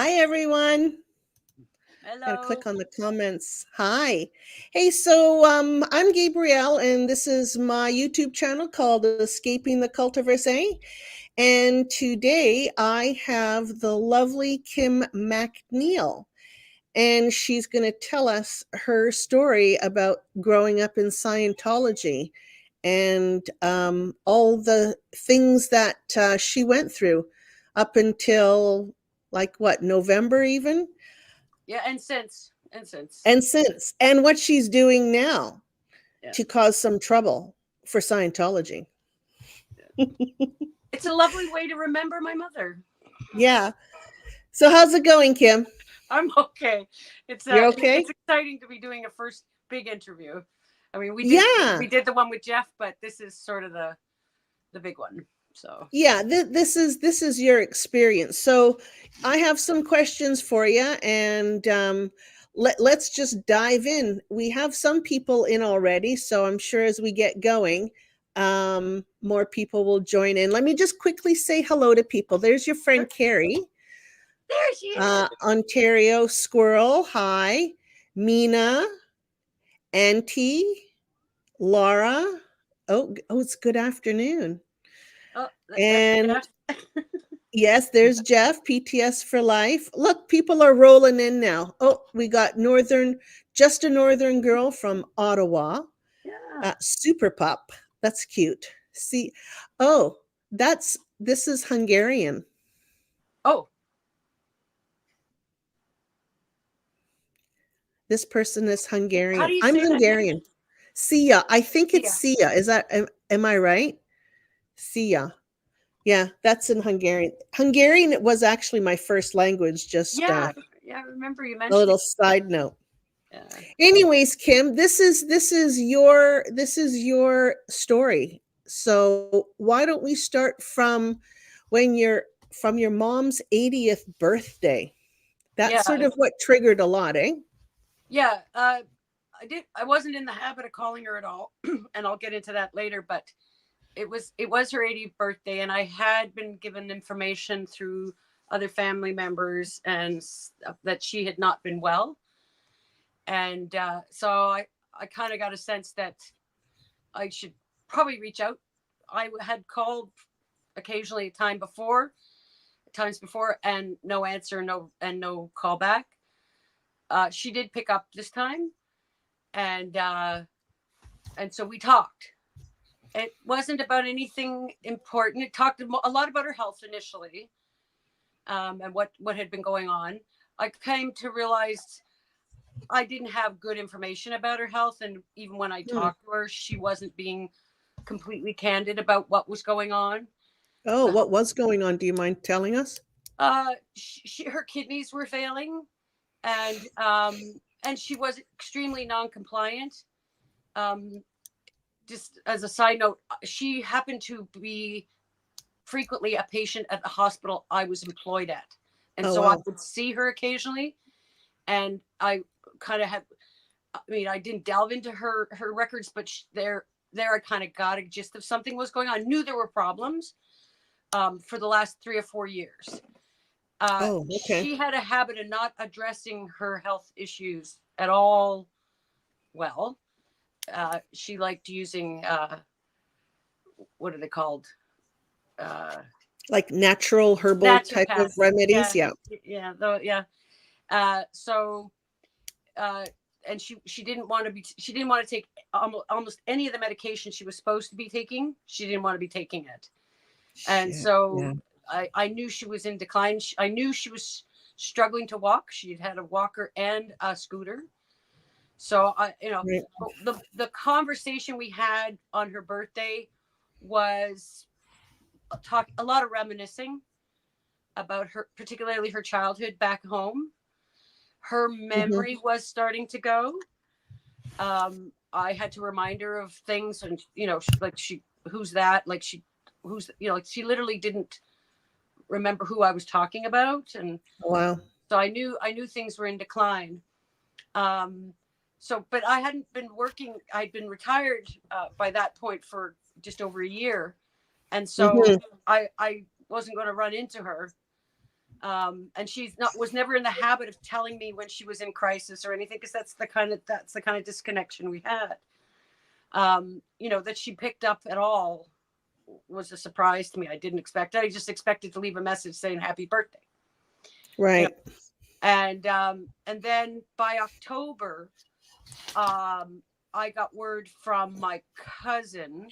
Hi, everyone. Gotta Hello. click on the comments. Hi. Hey, I'm Gabrielle, and this is my YouTube channel called Escaping the Cultiverse. And today I have the lovely Kim McNeil, and she's going to tell us her story about growing up in Scientology and all the things that she went through up until like what, November even? Yeah, and since. And since, and what she's doing now Yeah, to cause some trouble for Scientology. yeah. It's a lovely way to remember my mother. Yeah. So how's it going, Kim? I'm okay. It's You're okay? it's exciting to be doing a first big interview. I mean, Yeah. we did the one with Jeff, but this is sort of the big one. So Yeah, this is your experience. So I have some questions for you, and let's just dive in. We have some people in already, so I'm sure as we get going, more people will join in. Let me just quickly say hello to people. There's your friend Carrie, there she is. Ontario Squirrel. Hi, Mina, Auntie, Laura. Oh, it's good afternoon. Oh, there's And Jeff. yes, there's Jeff, PTS for life. Look, people are rolling in now. Oh, we got just a northern girl from Ottawa. Yeah. Super pup. That's cute. See, oh, this is Hungarian. Oh, This person is how do Hungarian. you I'm say that name? Hungarian. Sia. I think it's Sia. Sia. Am I right? Sia. Yeah, that's in Hungarian. Hungarian was actually my first language, just Yeah, yeah. I remember you a mentioning. little side note. Yeah. Anyways, Kim, this is your story. So why don't we start from when you're from your mom's 80th birthday? That's sort Yeah. of what triggered a lot, eh? Yeah. I wasn't in the habit of calling her at all, and I'll get into that later. But it was her 80th birthday, and I had been given information through other family members and that she had not been well, and so I kind of got a sense that I should probably reach out. I had called occasionally times before, and no answer, no call back. She did pick up this time, and so we talked. It wasn't about anything important. It talked a lot about her health initially, and what had been going on. I came to realize I didn't have good information about her health, and even when I Hmm. talked to her, she wasn't being completely candid about what was going on. Oh, what was going on? Do you mind telling us? Her kidneys were failing, and she was extremely non-compliant. Um, just as a side note, she happened to be frequently a patient at the hospital I was employed at. And Oh, so I wow. would see her occasionally. And I kind of had, I mean, I didn't delve into her records, but there I kind of got a gist of something was going on. I knew there were problems for the last 3 or 4 years. Oh, okay. She had a habit of not addressing her health issues at all. Well, she liked using, what are they called? Uh, Like natural herbal type of naturopaths. remedies? Yeah, Yeah. yeah, though, yeah. So, uh, and she didn't want to be. She didn't want to take almost any of the medication she was supposed to be taking. She didn't want to be taking it, and Shit. Yeah. so I knew she was in decline. I knew she was struggling to walk. She had a walker and a scooter. So Right. the conversation we had on her birthday was talk a lot of reminiscing about her, particularly her childhood back home. Her Hmm. memory was starting to go. I had to remind her of things, and who's that? Like like she literally didn't remember who I was talking about, and Wow. so I knew things were in decline. Um, but I hadn't been working. I'd been retired by that point for just over a year, and so Hmm. I wasn't going to run into her And she's not was never in the habit of telling me when she was in crisis or anything, because that's the kind of disconnection we had. That she picked up at all was a surprise to me. I didn't expect it. I just expected to leave a message saying happy birthday. You know, Right. and then by October, I got word from my cousin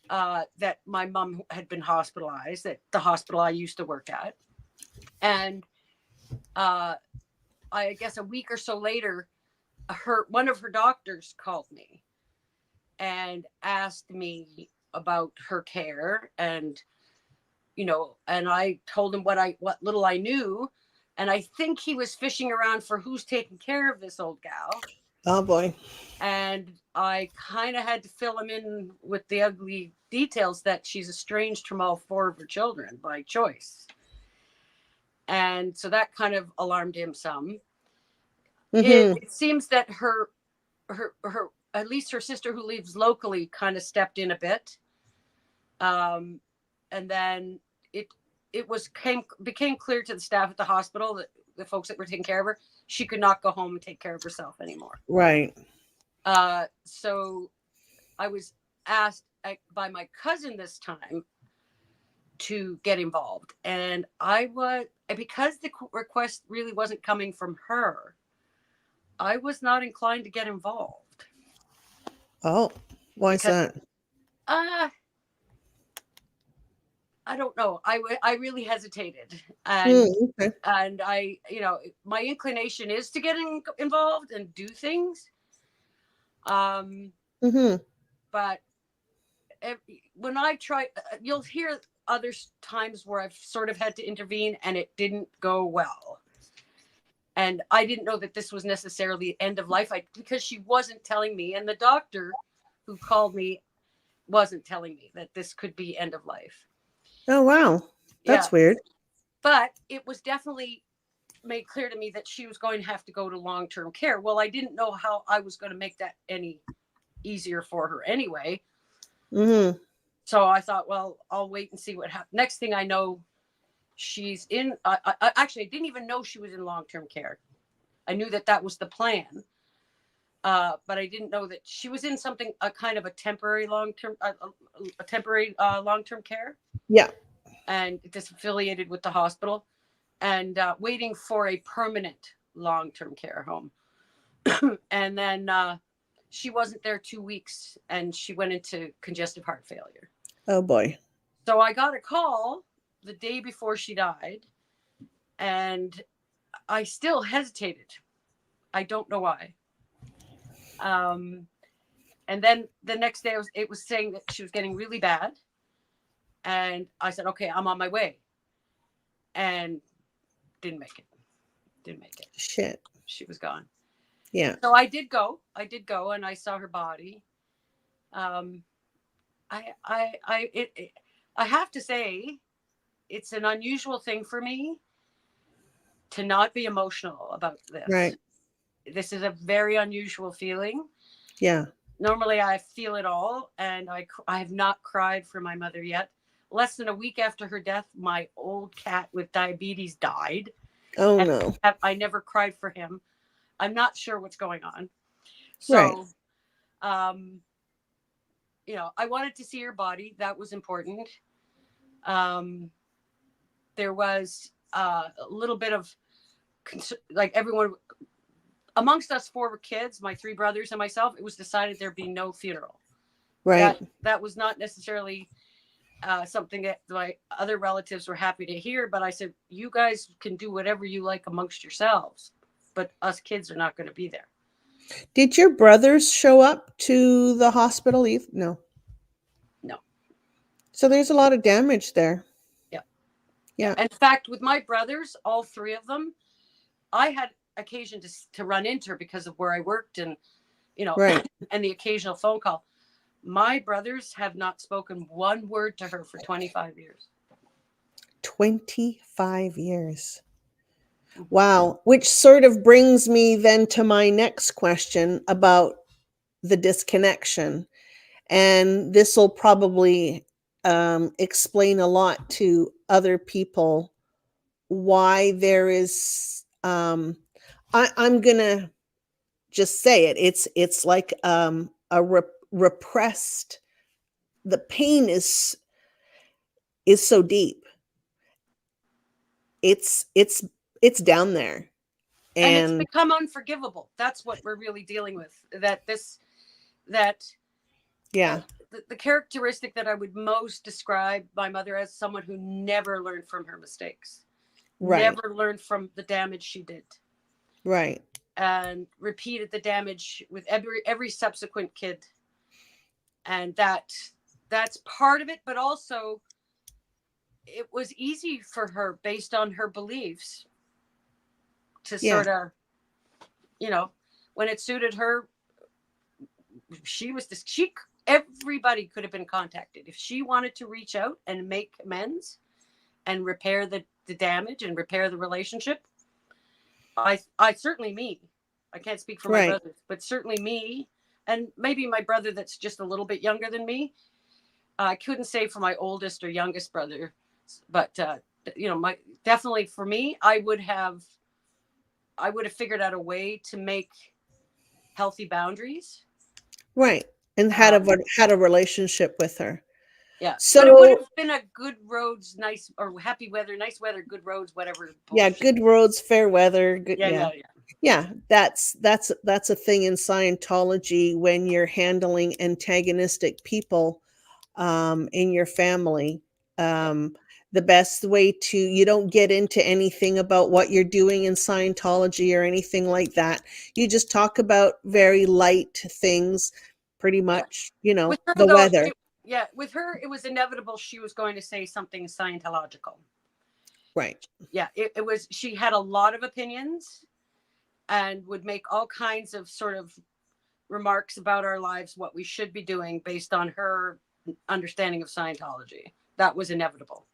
that my mom had been hospitalized at the hospital I used to work at, and uh, I guess a week or so later, one of her doctors called me and asked me about her care, and I told him what little I knew, and I think he was fishing around for who's taking care of this old gal, Oh boy. and I kind of had to fill him in with the ugly details that she's estranged from all four of her children by choice, and so that kind of alarmed him some. It, Mm-hmm. it seems that her at least her sister who lives locally kind of stepped in a bit, um, and then it it was became clear to the staff at the hospital, that the folks that were taking care of her, she could not go home and take care of herself anymore. Right. So I was asked by my cousin this time to get involved, and I was, because the request really wasn't coming from her, I was not inclined to get involved, Oh, why is because that? uh I don't know. I really hesitated, and Okay. my inclination is to get involved and do things. Um, Mm-hmm. but when I try, you'll hear other times where I've sort of had to intervene and it didn't go well. And I didn't know that this was necessarily end of life, because she wasn't telling me, and the doctor who called me wasn't telling me that this could be end of life. Oh wow. Yeah, That's weird. but it was definitely made clear to me that she was going to have to go to long-term care. Well, I didn't know how I was going to make that any easier for her anyway. Mm-hmm. So I thought, well, I'll wait and see what happens. Next thing I know, she's in. Actually, I didn't even know she was in long-term care. I knew that was the plan, but I didn't know that she was in something, a kind of a temporary long-term, a temporary long-term care, Yeah. and disaffiliated with the hospital, and waiting for a permanent long-term care home. And then she wasn't there 2 weeks, and she went into congestive heart failure. Oh boy. So I got a call the day before she died, and I still hesitated. I don't know why. Um, and then the next day, it was saying that she was getting really bad, and I said, "Okay, I'm on my way," and didn't make it. Didn't make it. Shit. She was gone. Yeah. So I did go. I did go, and I saw her body. Um, I have to say, it's an unusual thing for me to not be emotional about this. Right. This is a very unusual feeling. Yeah. Normally, I feel it all, and I have not cried for my mother yet. Less than a week after her death, my old cat with diabetes died, Oh and no. I never cried for him. I'm not sure what's going on. Right. So, um, I wanted to see her body. That was important. Um, there was a little bit of like everyone amongst us four kids, my three brothers and myself. It was decided there'd be no funeral. Right. That was not necessarily something that my other relatives were happy to hear. But I said, you guys can do whatever you like amongst yourselves, but us kids are not going to be there. Did your brothers show up to the hospital? No. No. So there's a lot of damage there. Yeah. Yeah. Yeah. In fact, with my brothers, all three of them, I had occasion to run into her because of where I worked, and Right. and the occasional phone call. My brothers have not spoken one word to her for 25 years. 25 years. Mm-hmm. Wow. Which sort of brings me then to my next question about the disconnection. And this will probably explain a lot to other people why there is, I'm gonna just say it. It's like a repressed. The pain is so deep. It's it's down there, And it's and become unforgivable. That's what we're really dealing with. That uh, yeah, the characteristic that I would most describe my mother as someone who never learned from her mistakes, right, never learned from the damage she did, right, and repeated the damage with every subsequent kid. And that's part of it, but also it was easy for her based on her beliefs to yeah, sort of, you know, when it suited her, she was this she everybody could have been contacted if she wanted to reach out and make amends and repair the damage and repair the relationship. I certainly me. I can't speak for my right, brothers, but certainly me, and maybe my brother that's just a little bit younger than me. I couldn't say for my oldest or youngest brother, but my definitely for me, I would have figured out a way to make healthy boundaries. right, and Um, had a relationship with her. yeah, but it would So have been a good roads, nice or happy weather, nice weather, good roads, whatever yeah, bullshit. good roads, fair weather, good, Yeah, yeah. yeah, yeah. Yeah, that's a thing in Scientology when you're handling antagonistic people in your family. Yeah. Um, the best way to you don't get into anything about what you're doing in Scientology or anything like that. You just talk about very light things, pretty Yeah. much, With her the though, weather. yeah, with her it was inevitable she was going to say something Scientological. Right. Yeah, it was. She had a lot of opinions and would make all kinds of sort of remarks about our lives, what we should be doing based on her understanding of Scientology. That was inevitable,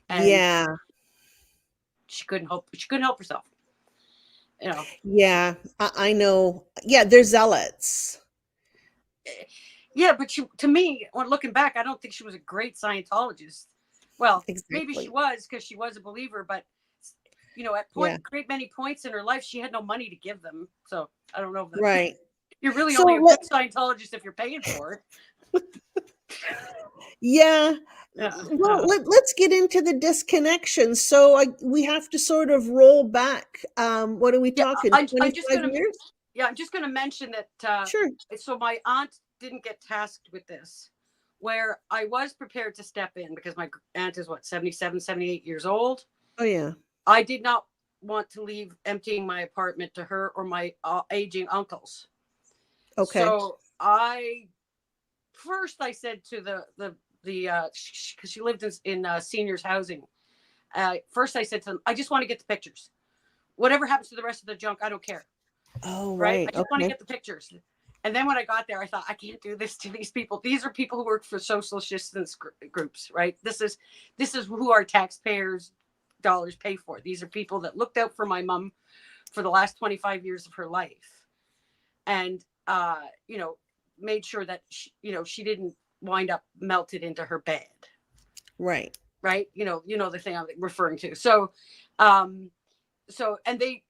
and Yeah. she couldn't help herself. You know, Yeah. I know. Yeah, they're zealots. yeah, but to me, when looking back, I don't think she was a great Scientologist. Well, maybe she Exactly. was because she was a believer, but at Yeah. great many points in her life, she had no money to give them. So I don't know if that Right. you're really So only a let good Scientologist if you're paying for it. yeah. Yeah, Well, let's get into the disconnection. So we have to sort of roll back. What are we yeah. talking? I'm just 25 gonna years? yeah, I'm just gonna mention that. Sure. So my aunt didn't get tasked with this, where I was prepared to step in because my aunt is what 77, 78 years old. Oh yeah. I did not want to leave emptying my apartment to her or my aging uncles. Okay. So I said to the because she lived in seniors housing. First I said to them, I just want to get the pictures. Whatever happens to the rest of the junk, I don't care. Oh Right? right. I just want to Okay. get the pictures. And then when I got there, I thought I can't do this to these people. These are people who work for social assistance groups, right? This is who our taxpayers' dollars pay for. These are people that looked out for my mom for the last 25 years of her life, and made sure that she didn't wind up melted into her bed, Right. right? The thing I'm referring to. So and they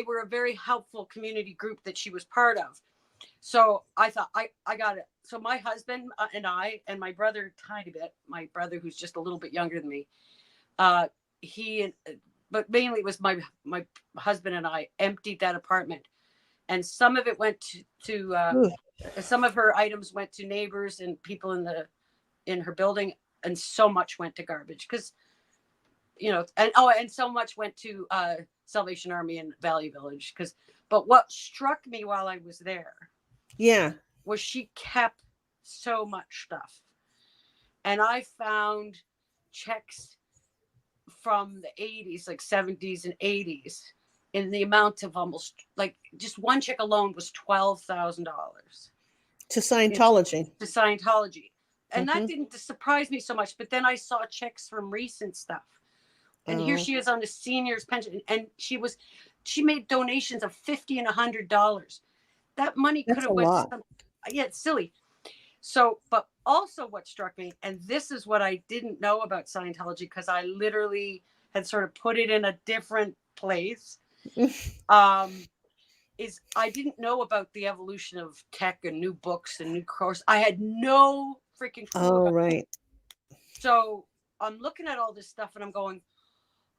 were a very helpful community group that she was part of. So I thought I got it. So my husband and I and my brother, tiny bit, my brother who's just a little bit younger than me, uh, he, but mainly it was my husband and I emptied that apartment, and some of it went Ooh, some of her items went to neighbors and people in her building, and so much went to garbage because and so much went to Salvation Army and Valley Village because. But what struck me while I was there yeah. was she kept so much stuff. And I found checks from the 80s, like 70s and 80s, in the amount of almost like just one check alone was $12,000 To Scientology. to Scientology. And that Mm-hmm. didn't surprise me so much. But then I saw checks from recent stuff. And here Oh, she is on a senior's pension. And she made donations of $50 and $100. That money could that's a have went to lot. some, yeah, it's silly. So, but also what struck me, and this is what I didn't know about Scientology because I literally had sort of put it in a different place. Um, is I didn't know about the evolution of tech and new books and new course. I had no freaking clue Oh, about it. right. So I'm looking at all this stuff and I'm going,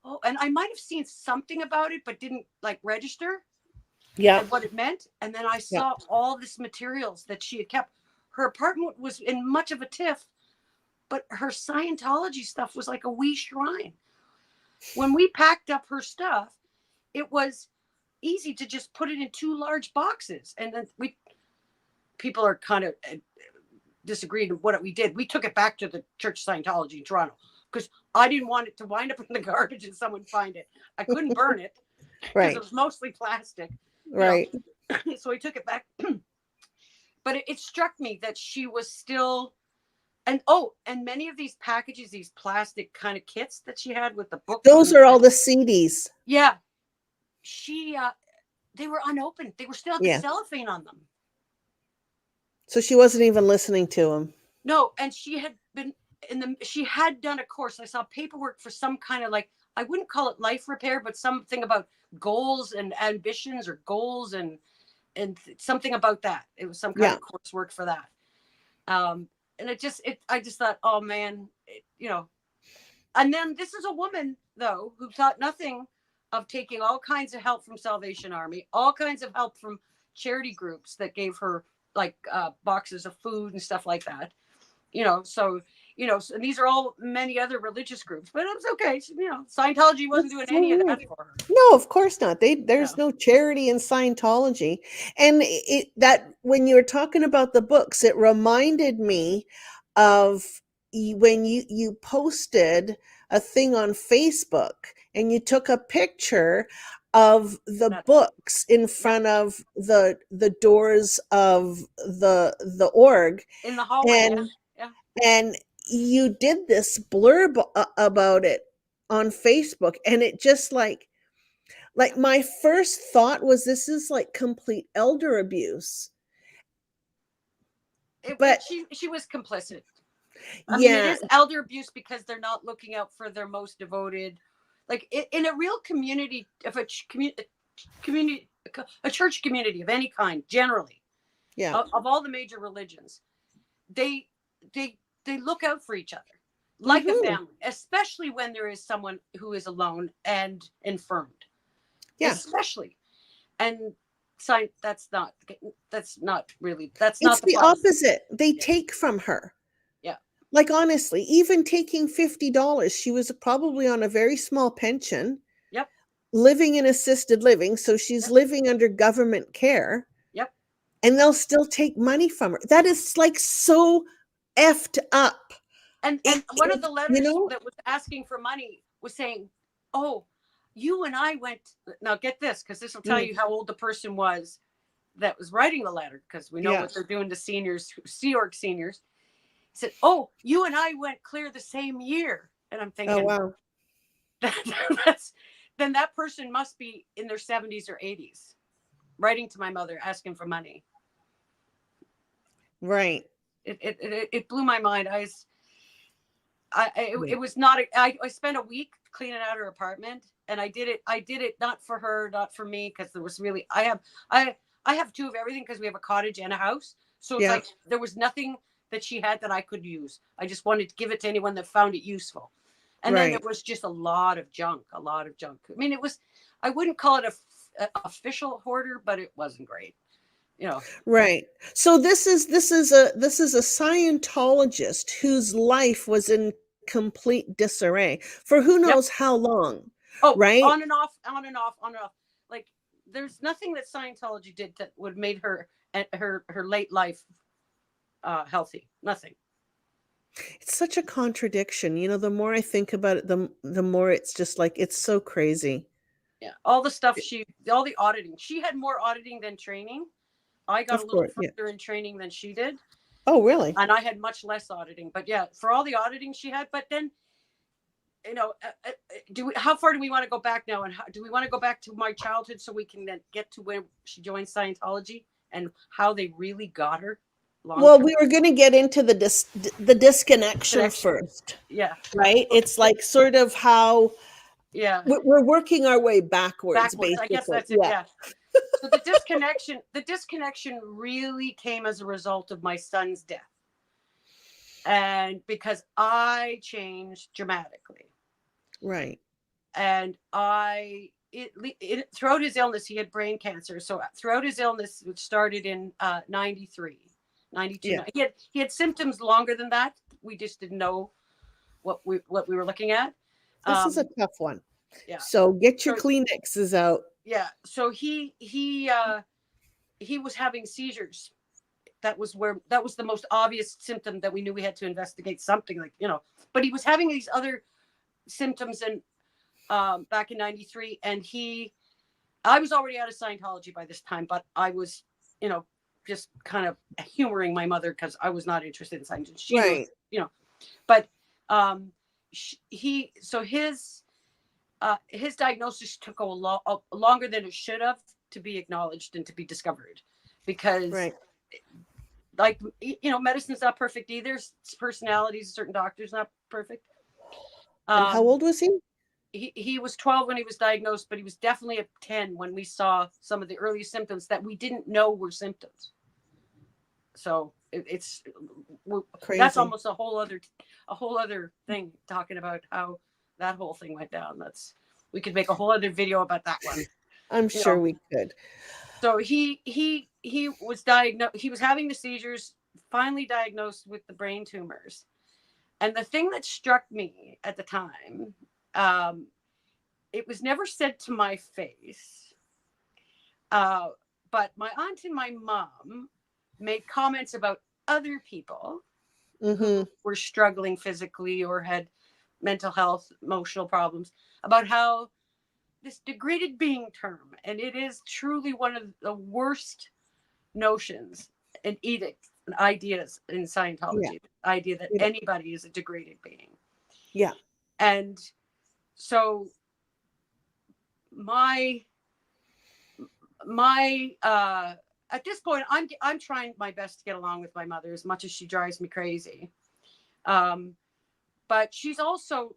oh, and I might have seen something about it, but didn't like register Yeah. and what it meant. And then I Yeah. saw all this materials that she had kept. Her apartment was in much of a tiff, but her Scientology stuff was like a wee shrine. When we packed up her stuff, it was easy to just put it in two large boxes. And then people are kind of disagreed with what we did. We took it back to the Church of Scientology in Toronto because I didn't want it to wind up in the garbage and someone find it. I couldn't burn it because it Right. was mostly plastic, you know. Right. So we took it back. But it struck me that she was still, and oh, and many of these packages, these plastic kind of kits that she had with the books Those and are all the CDs. yeah, she they were unopened. They were still had the Yeah. cellophane on them. So she wasn't even listening to him. No, and she had been she had done a course. I saw paperwork for some kind of like, I wouldn't call it life repair, but something about goals and ambitions or goals and something about that. It was some kind Yeah. of coursework for that. And I just thought, oh man, you know. And then this is a woman though who thought nothing of taking all kinds of help from Salvation Army, all kinds of help from charity groups that gave her like boxes of food and stuff like that. You know, so and these are all many other religious groups, but it was okay. Scientology wasn't That's doing so any of weird. that for her. No, of course not. There's No, no charity in Scientology. And that when you were talking about the books, it reminded me of when you posted a thing on Facebook and you took a picture of the that books in yep, front of the doors of the org, in the hallway. Yeah, and yeah. and you did this blurb about it on Facebook, and it just like my first thought was this is like complete elder abuse. But She was complicit. I mean, it yeah, is elder abuse because they're not looking out for their most devoted. Like in a real community, if community, a church community of any kind, generally, yeah. of all the major religions, they they look out for each other like a Mhm. family, especially when there is someone who is alone and infirmed, Yeah. especially. And that's It's not the the policy. opposite. They Yeah, take from her. yeah, Like honestly, even taking $50, she was probably on a very small pension, yep, living in assisted living, so she's yep, living under government care, yep. and they'll still take money from her. That is like so effed up. And one of the You letters know? that was asking for money was saying, "Oh, you and I went." Now get this, because this will tell Mm, you how old the person was that was writing the letter, because we know yeah. what they're doing to seniors, Sea Org seniors. He said, "Oh, you and I went clear the same year," and I'm Oh, thinking wow. that's then that person must be in their 70s or 80s, writing to my mother asking for money. Right. It blew my mind. Yeah. It was not I spent a week cleaning out her apartment, and I did it not for her, not for me, because there was really I have two of everything because we have a cottage and a house, so it's Yeah. like there was nothing that she had that I could use. I just wanted to give it to anyone that found it useful. And then there Right. was just a lot of junk. I mean, it was, I wouldn't call it a official hoarder, but it wasn't great, you know. Right. So this is a Scientologist whose life was in complete disarray for who Yep. knows how long, Oh, right? on and off, on and off, on and off. Like there's nothing that Scientology did that would made her her late life healthy. Nothing. It's such a contradiction. You know, the more I think about it, the more it's just like it's so crazy. Yeah, all the stuff all the auditing. She had more auditing than training. I got a Of little course. Yeah. further in training than she did, Oh, really? and I had much less auditing. But yeah, for all the auditing she had, but then how far do we want to go back now, and do we want to go back to my childhood so we can then get to when she joined Scientology and how they really got her long Well, term we were going to get into the disconnection connection? first, Yeah, right? okay. It's like sort of how, Yeah. We're working our way backwards, Backwards. I guess basically. that's it. Yeah. Yeah. So the disconnection really came as a result of my son's death. And because I changed dramatically. Right. And throughout his illness, he had brain cancer. So throughout his illness, which started in 93, 92, Yeah. he had symptoms longer than that. We just didn't know what we were looking at. This is a Um, tough one. yeah. So get your So Kleenexes out. yeah. So he was having seizures. That was the most obvious symptom that we knew we had to investigate something, like. But he was having these other symptoms, and back in 93, and I was already out of Scientology by this time, but I was, just kind of humoring my mother because I was not interested in Scientology. She knew, Right. but um, his diagnosis took a lot longer than it should have to be acknowledged and to be discovered, because, Right. like, medicine's not perfect either. Personalities, certain doctors not perfect. And how Um, old was he? he was 12 when he was diagnosed, but he was definitely at 10 when we saw some of the early symptoms that we didn't know were symptoms. So that's Crazy. almost a whole other thing, talking about how that whole thing went down. We could make a whole other video about that one. I'm You sure know, we could. so he was diagnosed. He was having the seizures. Finally diagnosed with the brain tumors. And the thing that struck me at the time, um, it was never said to my face, uh, but my aunt and my mom made comments about other people who Mm-hmm. were struggling physically or had mental health, emotional problems, about how this degraded being term, and it is truly one of the worst notions and edicts and ideas in Yeah. Scientology, the idea that Yeah. anybody is a degraded being. Yeah. And so my my at this point, I'm trying my best to get along with my mother, as much as she drives me crazy. um but she's also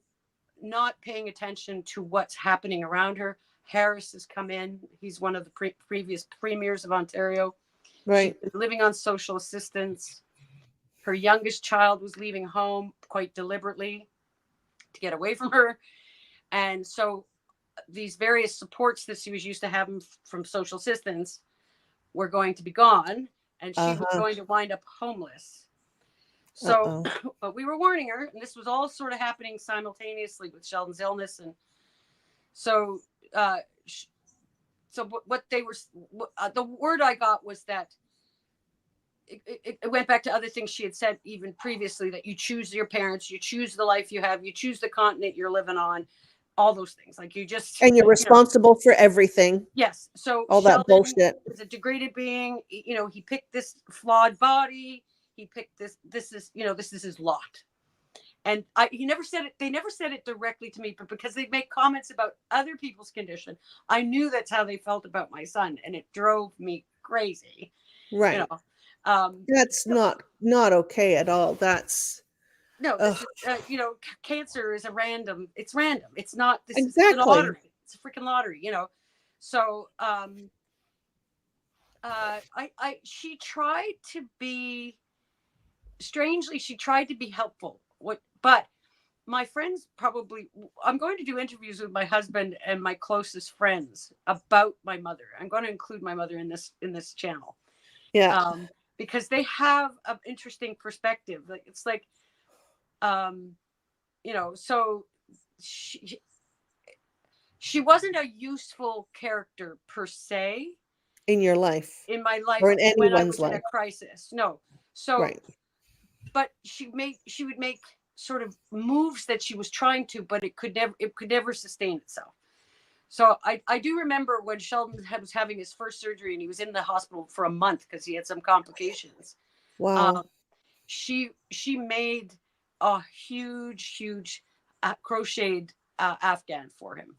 not paying attention to what's happening around her. Harris has come in. He's one of the previous premiers of Ontario. She's Right. been living on social assistance. Her youngest child was leaving home quite deliberately to get away from her. And so these various supports that she was used to having from social assistance were going to be gone, and she was Uh-huh. going to wind up homeless. So, Uh-oh. but we were warning her, and this was all sort of happening simultaneously with Sheldon's illness. And so, uh, so what they were, the word I got was that it went back to other things she had said even previously, that you choose your parents, you choose the life you have, you choose the continent you're living on, all those things. Like, you just, And you're responsible for everything. yes. So All that Sheldon bullshit. is a degraded being. He picked this flawed body. He picked this. This is his lot. And he never said it. They never said it directly to me, but because they make comments about other people's condition, I knew that's how they felt about my son, and it drove me crazy. You Right. know, um, That's so, not okay at all. That's no, this ugh. is cancer is a random. It's random. It's not. This is the Exactly. lottery. It's a freaking lottery. So she tried to be, strangely, she tried to be helpful. But my friends, probably, I'm going to do interviews with my husband and my closest friends about my mother. I'm going to include my mother in this channel, Yeah. um, because they have an interesting perspective. Like, it's like, um, so she she wasn't a useful character per se In your life in my life or in when I anyone's was in life. a crisis. No. So, Right. but she would make sort of moves that she was trying to, but it could never sustain itself. So I do remember when Sheldon was having his first surgery and he was in the hospital for a month because he had some complications. Wow. Um, she made a huge crocheted Afghan for him.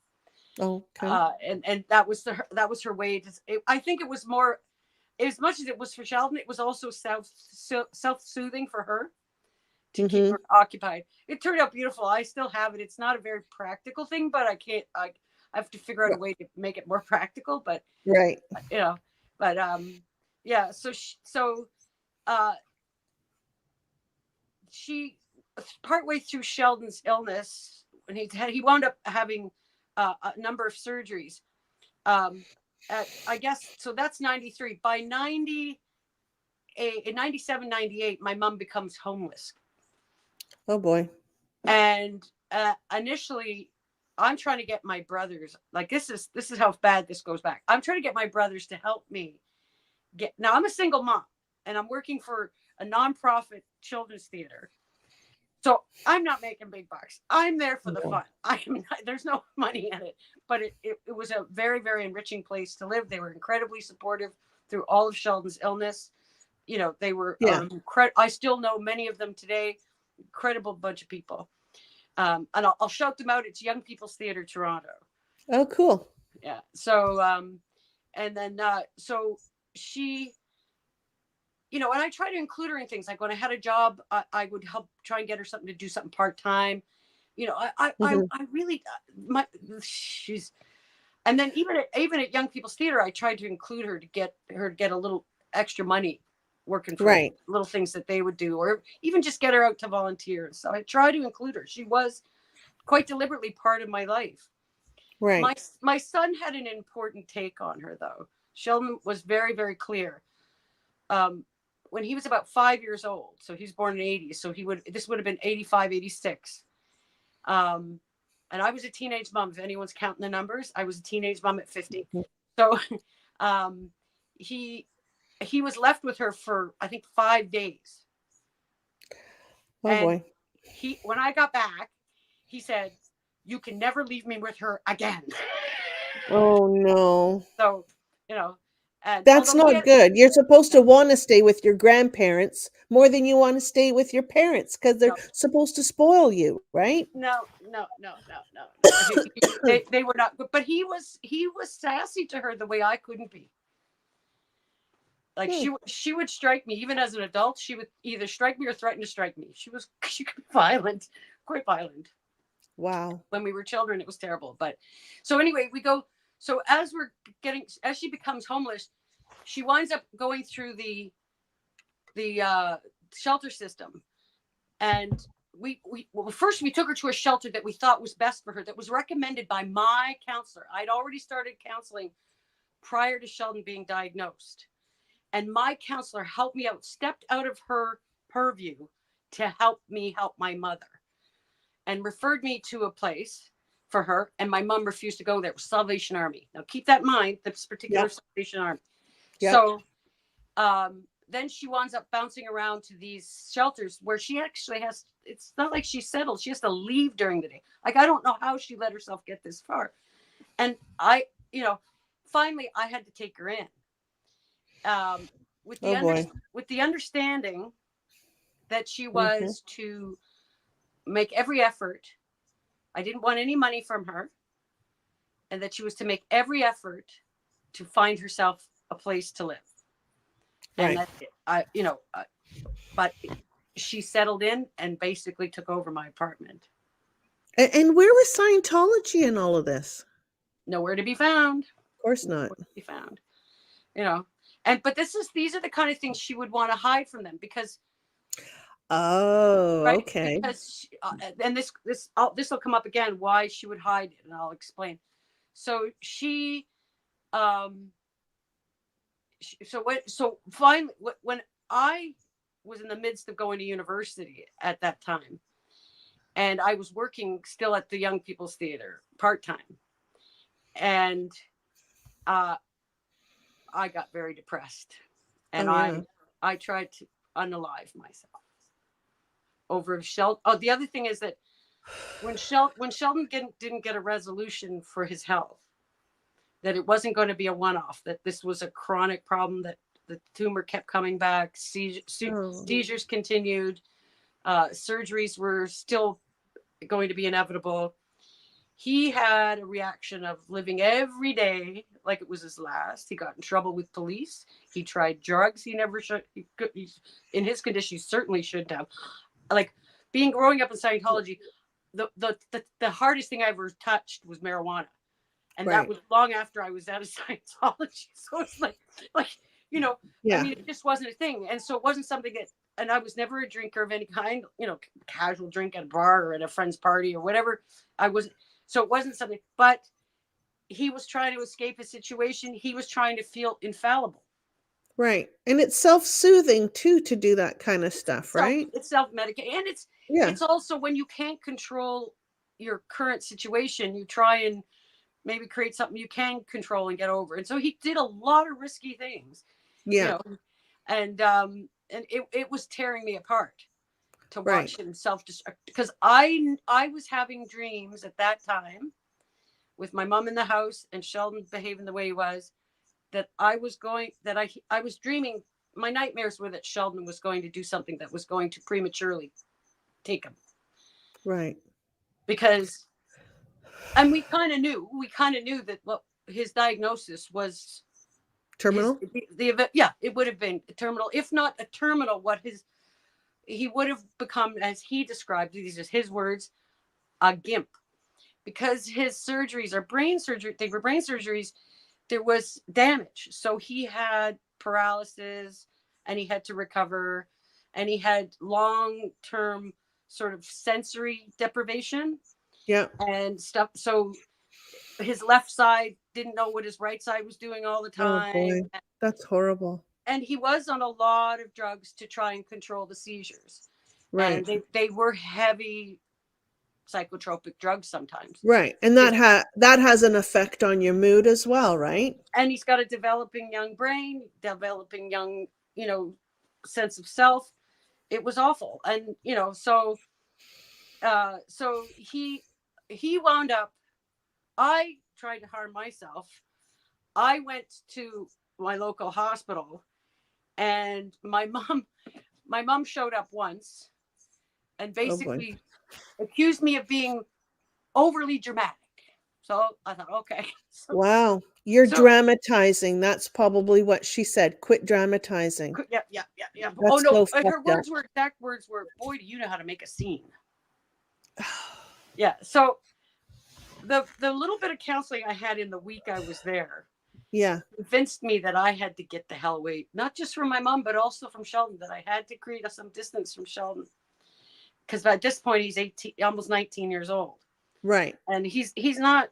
Okay. And that was her way to. I think it was more, as much as it was for Sheldon, it was also self-soothing for her, to keep Mm-hmm. her occupied. It turned out beautiful. I still have it. It's not a very practical thing, but I have to figure out a way to make it more practical. But Right. you know, but yeah. Uh, she partway through Sheldon's illness, when he wound up having a number of surgeries. I guess so. That's 93. By 90, in 97, 98, my mom becomes homeless. Oh boy. And initially, I'm trying to get my brothers. Like this is how bad this goes back. I'm trying to get my brothers to help me get. Now I'm a single mom, and I'm working for a nonprofit children's theater. So I'm not making big bucks. I'm there for the No. fun. There's no money in it, but it was a very, very enriching place to live. They were incredibly supportive through all of Sheldon's illness. You know, they were, Yeah. I still know many of them today. Incredible bunch of people. And I'll shout them out. It's Young People's Theatre Toronto. Oh, cool. Yeah. So, and then, so she, you know, and I try to include her in things like when I had a job, I would help try and get her something to do something part time. You know, Mm-hmm. I really, she's, and then even at Young People's Theater, I tried to include her to get a little extra money working for Right. little things that they would do, or even just get her out to volunteer. So I tried to include her. She was quite deliberately part of my life. Right. My son had an important take on her, though. Sheldon was very, very clear. Um, when he was about 5 years old, so he's born in the 80s, so this would have been 85, 86. And I was a teenage mom. If anyone's counting the numbers, I was a teenage mom at 50. Mm-hmm. So um, he was left with her for I think 5 days. Oh And boy. when I got back, he said, "You can never leave me with her again." Oh no. So, you know, and That's although he not had good. You're supposed no, to want to stay with your grandparents more than you want to stay with your parents because they're no, supposed to spoil you, right? no. They were not good, but he was sassy to her the way I couldn't be. Like Hmm. she would strike me even as an adult. She would either strike me or threaten to strike me. She could be violent, quite violent. Wow. When we were children, it was terrible. But so anyway, we go. So as she becomes homeless, she winds up going through the shelter system, and well, first we took her to a shelter that we thought was best for her, that was recommended by my counselor. I'd already started counseling prior to Sheldon being diagnosed, and my counselor helped me out, stepped out of her purview to help me help my mother, and referred me to a place for her. And my mom refused to go there. It was Salvation Army. Now keep that in mind, this particular Yep. Salvation Army. Yep. So then she winds up bouncing around to these shelters where she actually has, it's not like she's settled. She has to leave during the day. Like, I don't know how she let herself get this far. And you know, finally I had to take her in, um, with Oh boy. with the understanding that she Mm-hmm. was to make every effort. I didn't want any money from her, and that she was to make every effort to find herself a place to live. And Right. that but she settled in and basically took over my apartment. And where was Scientology in all of this? Nowhere to be found. Of course not. Nowhere to be found. You know, but these are the kind of things she would want to hide from them, because Oh, right, okay. because and this will come up again, why she would hide it, and I'll explain. So um so finally, when I was in the midst of going to university at that time, and I was working still at the Young People's Theater part time, and uh, I got very depressed, and Oh yeah. I tried to unalive myself over Sheldon. Oh, the other thing is that when Sheldon didn't get a resolution for his health, that it wasn't going to be a one-off, that this was a chronic problem, that the tumor kept coming back, Oh. seizures continued, surgeries were still going to be inevitable. He had a reaction of living every day like it was his last. He got in trouble with police. He tried drugs. He never should. In his condition, he certainly shouldn't have. Like, being growing up in Scientology, the hardest thing I ever touched was marijuana, and that Right. was long after I was out of Scientology. So it's like you know, I Yeah. mean, it just wasn't a thing, and so it wasn't something that. And I was never a drinker of any kind, you know, casual drink at a bar or at a friend's party or whatever. I was so it wasn't something, but he was trying to escape a situation. He was trying to feel infallible. Right. And it's self-soothing too to do that kind of stuff, Self right? it's self-medicating, and Yeah. it's also when you can't control your current situation, you try and maybe create something you can control and get over. And so he did a lot of risky things, you Yeah. know, and it was tearing me apart to Right. watch him self-destruct, because I was having dreams at that time with my mom in the house and Sheldon behaving the way he was, that I was dreaming. My nightmares were that Sheldon was going to do something that was going to prematurely take him, Right. because and we kind of knew that what his diagnosis was. His Terminal? the event, yeah, it would have been a terminal, if not a terminal. What his He would have become, as he described, these are his words, a gimp, because his surgeries are brain surgery. They were brain surgeries. There was damage, so he had paralysis, and he had to recover, and he had long-term sort of sensory deprivation Yeah. and stuff. So his left side didn't know what his right side was doing all the Oh time, boy. That's horrible. and he was on a lot of drugs to try and control the seizures, and Right. they were heavy psychotropic drugs sometimes. Right. And It, that has an effect on your mood as well, right? and he's got a developing young brain, developing young, you know, sense of self. It was awful, and so he wound up. I tried to harm myself. I went to my local hospital, and my mom showed up once and Oh boy. basically accused me of being overly dramatic. So I thought, okay. Wow. You're So dramatizing. That's probably what she said. Quit dramatizing. yeah, yeah, yeah, yeah. Oh That's no, so her fucked up. exact words were, "Boy, do you know how to make a scene." Yeah. So the little bit of counseling I had in the week I was there Yeah. convinced me that I had to get the hell away, not just from my mom, but also from Sheldon. That I had to create some distance from Sheldon, because at this point he's 18, almost 19 years old, Right. and he's not,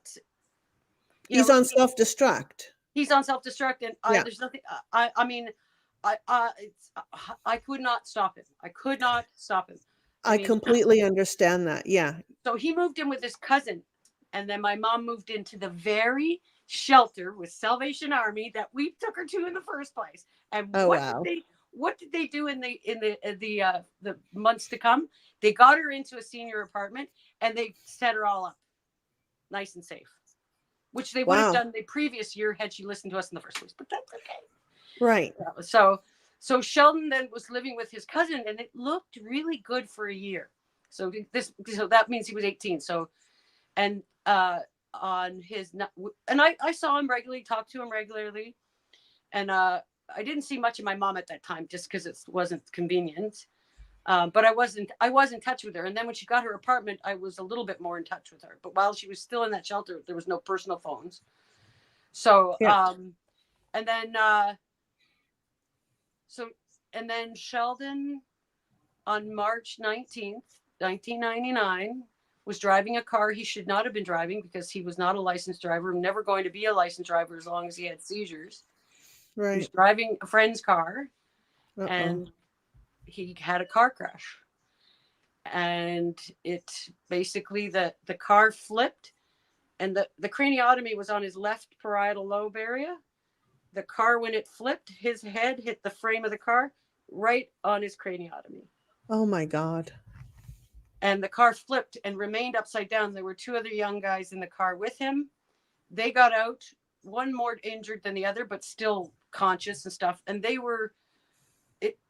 He's on self-destruct. he's on self destruct, and Yeah. there's nothing. I mean, I could not stop him. I could not stop him. I I mean, completely understand that. Yeah. so he moved in with his cousin, and then my mom moved into the very shelter with Salvation Army that we took her to in the first place. And Oh wow. what did they do in the months to come? They got her into a senior apartment, and they set her all up nice and safe, which they would have Wow. done the previous year had she listened to us in the first place. But that's okay. Right. So Sheldon then was living with his cousin, and it looked really good for a year. So that means he was 18. So and on his, and I saw him regularly, talked to him regularly, and I didn't see much of my mom at that time just because it wasn't convenient. But I was in touch with her, and then when she got her apartment, I was a little bit more in touch with her. But while she was still in that shelter, there was no personal phones. So Yeah. and then so and then Sheldon on March 19th, 1999, was driving a car he should not have been driving, because he was not a licensed driver, never going to be a licensed driver as long as he had seizures. He was Right. driving a friend's car, Uh-oh. and he had a car crash. And it basically, the car flipped, and the craniotomy was on his left parietal lobe area. The car, when it flipped, his head hit the frame of the car right on his craniotomy. Oh my God. And the car flipped and remained upside down. There were two other young guys in the car with him. They got out, one more injured than the other, but still conscious and stuff. And they were,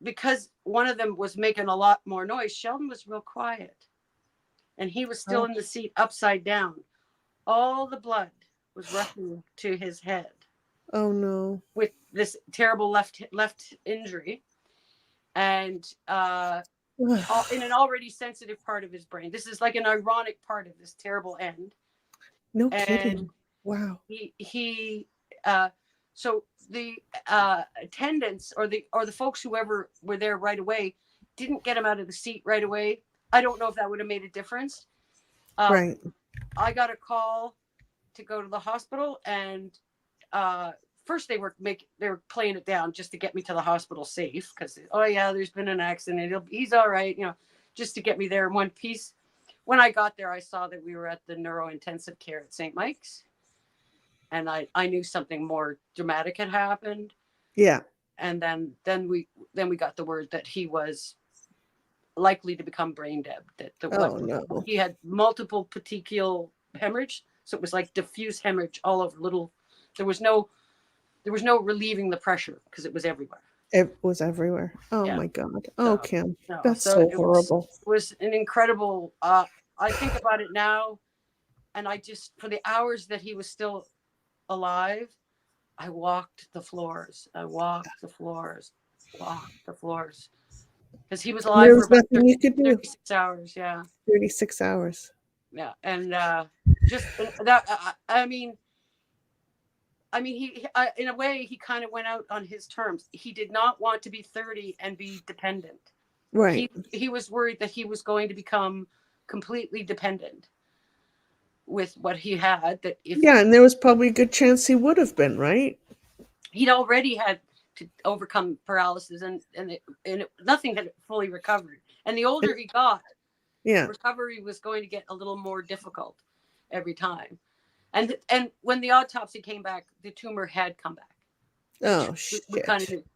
because one of them was making a lot more noise. Sheldon was real quiet, and he was still Oh, in the seat upside down. All the blood was rushing to his head oh no. with this terrible left injury. And in an already sensitive part of his brain. This is like an ironic part of this terrible end. No And kidding. Wow. he so the attendants or the folks whoever were there right away didn't get him out of the seat right away. I don't know if that would have made a difference. Right. I got a call to go to the hospital, and first they were playing it down just to get me to the hospital safe, because oh yeah, there's been an accident, he's all right, just to get me there in one piece. When I got there, I saw that we were at the neurointensive care at St. Mike's, and I knew something more dramatic had happened. Yeah. And then we got the word that he was likely to become brain dead. Oh no. He had multiple petechial hemorrhage, so it was like diffuse hemorrhage all over little. There was no relieving the pressure because it was everywhere. It was everywhere. Oh Yeah. my God. Oh, So Kim, no, that's so so it horrible. was an incredible. I think about it now, and I just, for the hours that he was still alive, I walked the floors. I walked the floors, walked the floors, because he was And alive there for was about nothing you could do. 36 hours. Yeah. 36 hours. Yeah. And just that, he in a way, he kind of went out on his terms. He did not want to be 30 and be dependent. Right. He was worried that he was going to become completely dependent with what he had, that if Yeah, and there was probably a good chance he would have been, right? he'd already had to overcome paralysis, nothing had fully recovered. And the older he got, Yeah. recovery was going to get a little more difficult every time. And when the autopsy came back, the tumor had come back, which Oh we kind of shit.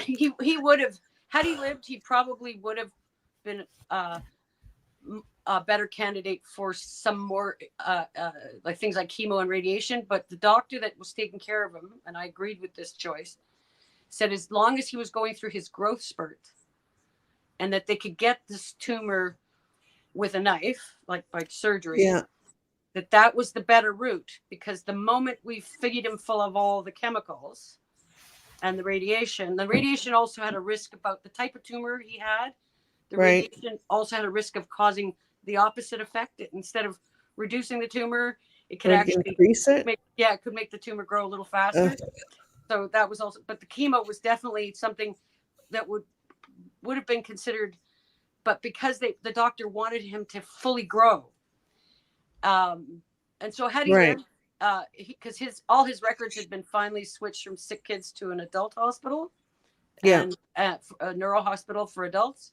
knew. He would have, had he lived, he probably would have been a better candidate for some more like things like chemo and radiation. But the doctor that was taking care of him, and I agreed with this choice, said as long as he was going through his growth spurt, and that they could get this tumor with a knife, like by surgery, Yeah. that was the better route, because the moment we figured him full of all the chemicals and the radiation also had a risk about the type of tumor he had. The Right. radiation also had a risk of causing the opposite effect. Instead of reducing the tumor, it could Would actually increase it. it could make the tumor grow a little faster. So that was also, but the chemo was definitely something that would have been considered, but because the doctor wanted him to fully grow, and so had he Right. lived, because all his records had been finally switched from sick kids to an adult hospital, Yeah. and a neuro hospital for adults,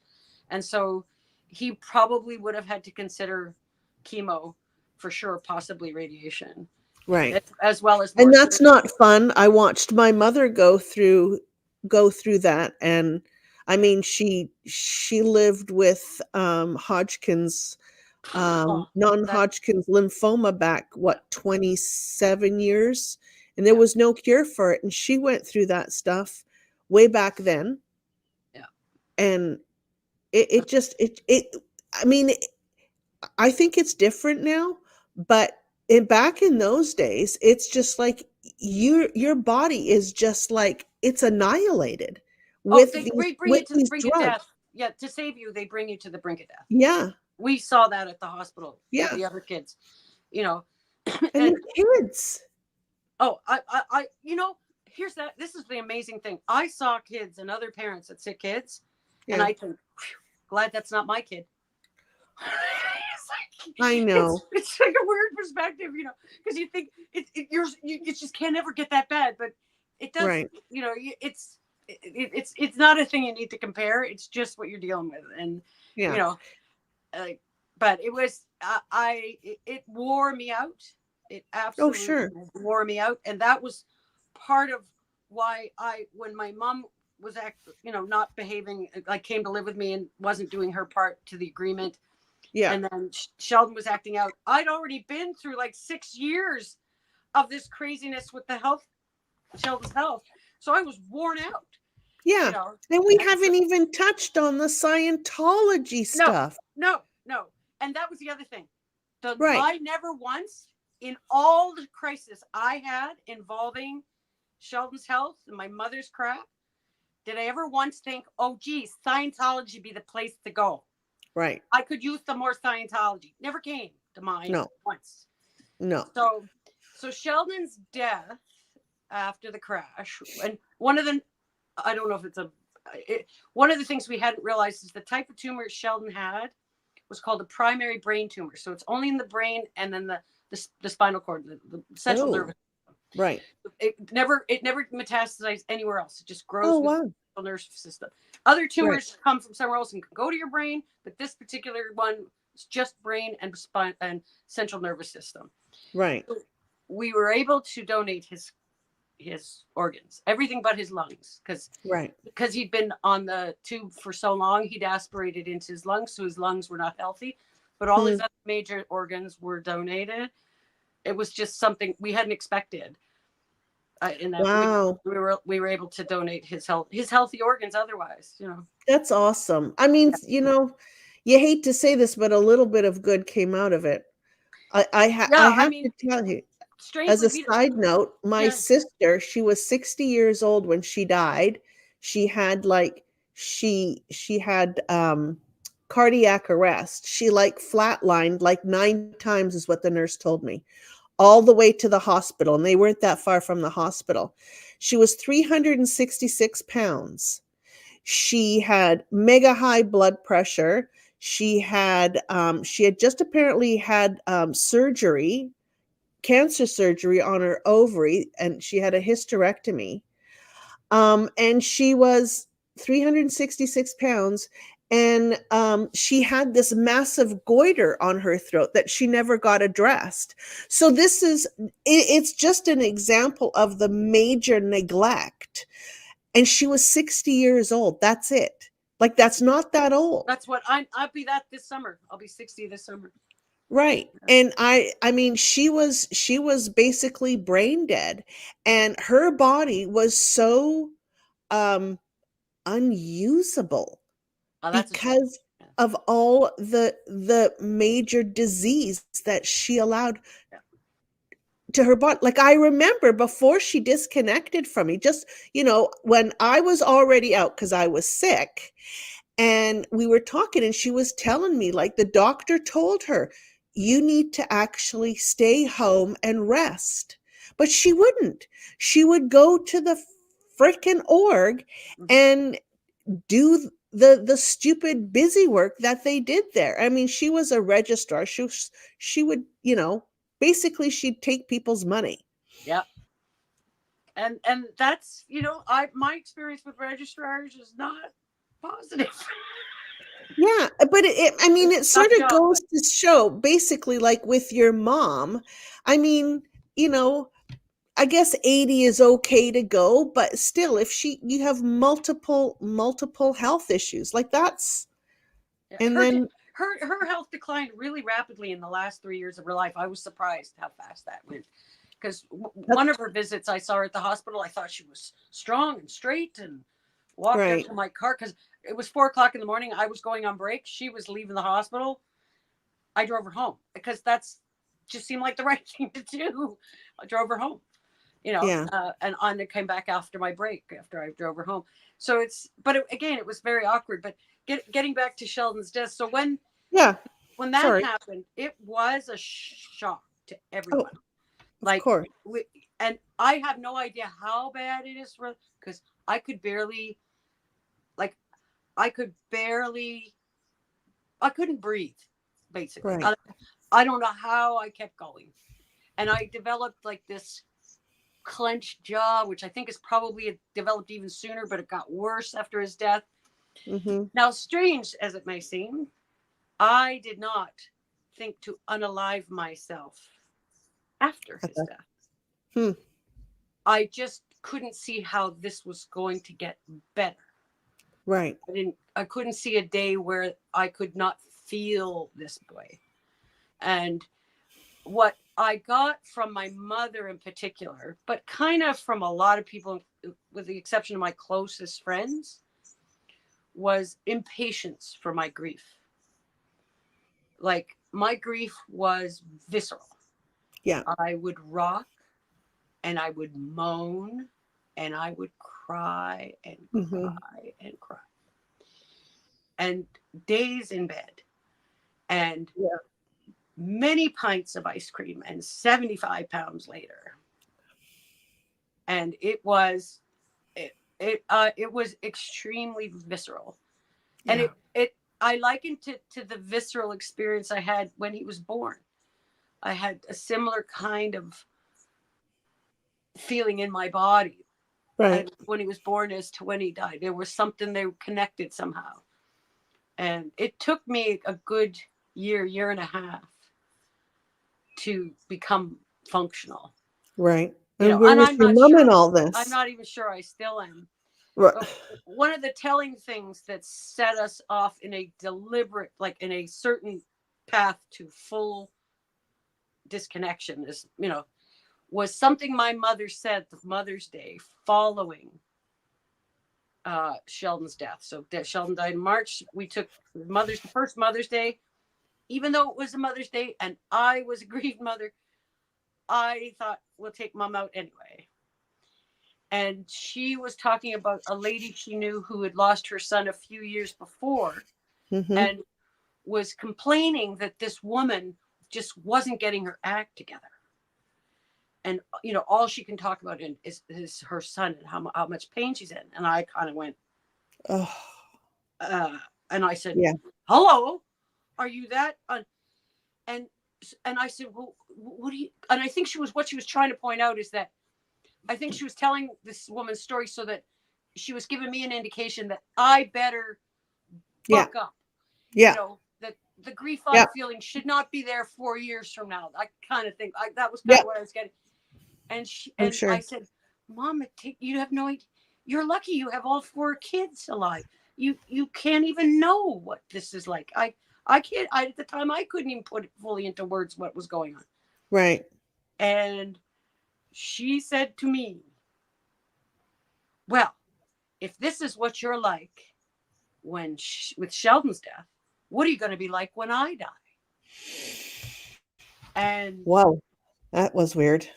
and so he probably would have had to consider chemo for sure, possibly radiation, Right. as well as And more that's surgery. not fun. I watched my mother go through that, and I mean she lived with Hodgkin's Oh, that non-Hodgkin's lymphoma back, what, 27 years, and there yeah, was no cure for it, and she went through that stuff way back then, yeah. and it just it I mean, I think it's different now, but back in those days, it's just like your body is just like it's annihilated Oh, with they these bring you to the brink of drugs. death. Yeah, to save you, they bring you to the brink of death. Yeah, We saw that at the hospital with yeah, the other kids, you know. and And the kids. oh, here's that. This is the amazing thing. I saw kids and other parents that sick kids, and Yeah, I think, glad that's not my kid. I know. It's like a weird perspective, because you think it just can't ever get that bad, but it does. Right. It's not a thing you need to compare. It's just what you're dealing with, and you Yeah. know, uh, but it was it wore me out. It Oh, absolutely sure. wore me out, and that was part of why when my mom was not behaving, like came to live with me and wasn't doing her part to the agreement, Yeah. and then Sheldon was acting out. I'd already been through like 6 years of this craziness with Sheldon's health, so I was worn out. Yeah. And we And so, haven't even touched on the Scientology no, stuff. no, no, and that was the other thing. Right. I never once, in all the crisis I had involving Sheldon's health and my mother's crap, did I ever once think, oh, geez, Scientology be the place to go? Right. I could use some more Scientology. Never came to mind No. once. No. So Sheldon's death after the crash, and one of the, I don't know if it's one of the things we hadn't realized is the type of tumor Sheldon had was called a primary brain tumor. So it's only in the brain and then the spinal cord, the central Oh, nervous. right. It never metastasized anywhere else. It just Oh, grows with wow. the nervous system. Other Right. tumors come from somewhere else and can go to your brain, but this particular one is just brain and spine and central nervous system. Right. So we were able to donate his organs, everything but his lungs, Right. because he'd been on the tube for so long, he'd aspirated into his lungs, so his lungs were not healthy. But all his Hmm. other major organs were donated. It was just something we hadn't expected. In that Wow. we were able to donate his healthy organs. Otherwise, That's awesome. I mean, you hate to say this, but a little bit of good came out of it. I yeah. I have mean, to tell you, as strangely, a we side note, my yeah. sister, she was 60 years old when she died. She had like she had cardiac arrest. She like flatlined like 9 times is what the nurse told me. All the way to the hospital, and they weren't that far from the hospital. She was 366 pounds. She had mega high blood pressure. She had just apparently had surgery, cancer surgery on her ovary, and she had a hysterectomy. And she was 366 pounds, and she had this massive goiter on her throat that she never got addressed. So it's just an example of the major neglect. And she was 60 years old. That's it. Like, that's not that old. That's what I'll be that this summer. I'll be 60 this summer. Right. And I mean, she was basically brain dead, and her body was so um unusable Oh, that's a shame. because of all the major disease that she allowed Yeah. to her body. Like, I remember before she disconnected from me, just, when I was already out because I was sick, and we were talking, and she was telling me, like, the doctor told her, you need to actually stay home and rest. But she wouldn't. She would go to the freaking org Mhm. and do the stupid busy work that they did there. I mean, she was a registrar. She would, basically she'd take people's money. Yeah. And that's, I my experience with registrars is not positive. Yeah, but I mean, It's it a sort tough of job, goes but to show, basically, like with your mom. I mean, I guess 80 is okay to go, but still, if you have multiple health issues, like that's, yeah, and then, her health declined really rapidly in the last 3 years of her life. I was surprised how fast that went. Because that's one of her visits, I saw her at the hospital. I thought she was strong and straight, and walked up right. to my car because it was 4 o'clock in the morning. I was going on break. She was leaving the hospital. I drove her home because that's just seemed like the right thing to do. I drove her home, Yeah. and I came back after my break after I drove her home. So again, it was very awkward. But getting back to Sheldon's death. So Yeah. when that Sorry. happened, it was a shock to Oh, everyone. of Like, course. and I have no idea how bad it is for, because I could barely, like, I could barely, I couldn't breathe, basically. Right. I don't know how I kept going. And I developed like this clenched jaw, which I think is probably developed even sooner, but it got worse after his death. Mm-hmm. Now, strange as it may seem, I did not think to unalive myself after his death. Hmm. I just couldn't see how this was going to get better. Right. I couldn't see a day where I could not feel this way. And what I got from my mother in particular, but kind of from a lot of people, with the exception of my closest friends, was impatience for my grief. Like, my grief was visceral. Yeah. I would rock and I would moan And I would cry and Mm-hmm. cry and cry. And days in bed and Yeah. many pints of ice cream and 75 pounds later. And it was extremely visceral. And Yeah. I likened it to the visceral experience I had when he was born. I had a similar kind of feeling in my body Right. when he was born as to when he died. There was something, they were connected somehow. And it took me a good year and a half to become functional. Right. You And know, where and was your mom in all I'm this? not even sure I still am. Right. But one of the telling things that set us off in a deliberate, like in a certain path to full disconnection is, was something my mother said the Mother's Day following Sheldon's death. So Sheldon died in March. We took the first Mother's Day, even though it was a Mother's Day and I was a grieved mother. I thought we'll take Mom out anyway. And she was talking about a lady she knew who had lost her son a few years before, Mm-hmm. and was complaining that this woman just wasn't getting her act together. And all she can talk about is her son and how much pain she's in. And I kind of went, Oh, uh, and I said, yeah. "Hello, are you that?" And I said, "Well, what do you?" And I think what she was trying to point out is that I think she was telling this woman's story so that she was giving me an indication that I better Yeah. buck up. Yeah. That the grief I'm Yeah. feeling should not be there 4 years from now. I kind of think that was kind Yeah. of what I was getting. And I'm I sure. said, "Mom, you have no idea. You're lucky you have all 4 kids alive. You can't even know what this is like. I can't. At the time I couldn't even put it fully into words what was going on." Right. And she said to me, "Well, if this is what you're like with Sheldon's death, what are you going to be like when I die?" And Wow. That was weird.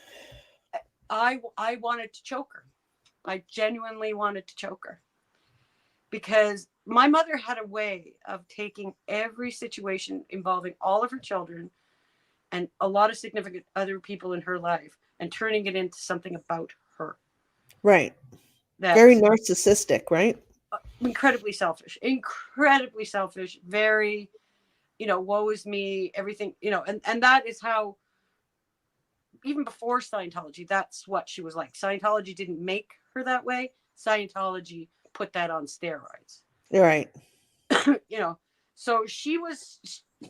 I wanted to choke her. I genuinely wanted to choke her because my mother had a way of taking every situation involving all of her children and a lot of significant other people in her life and turning it into something about her. Right. Very That's narcissistic, right? incredibly selfish, very, woe is me, everything, and that is how, even before Scientology, that's what she was like. Scientology didn't make her that way. Scientology put that on steroids. You're right. you know, so she was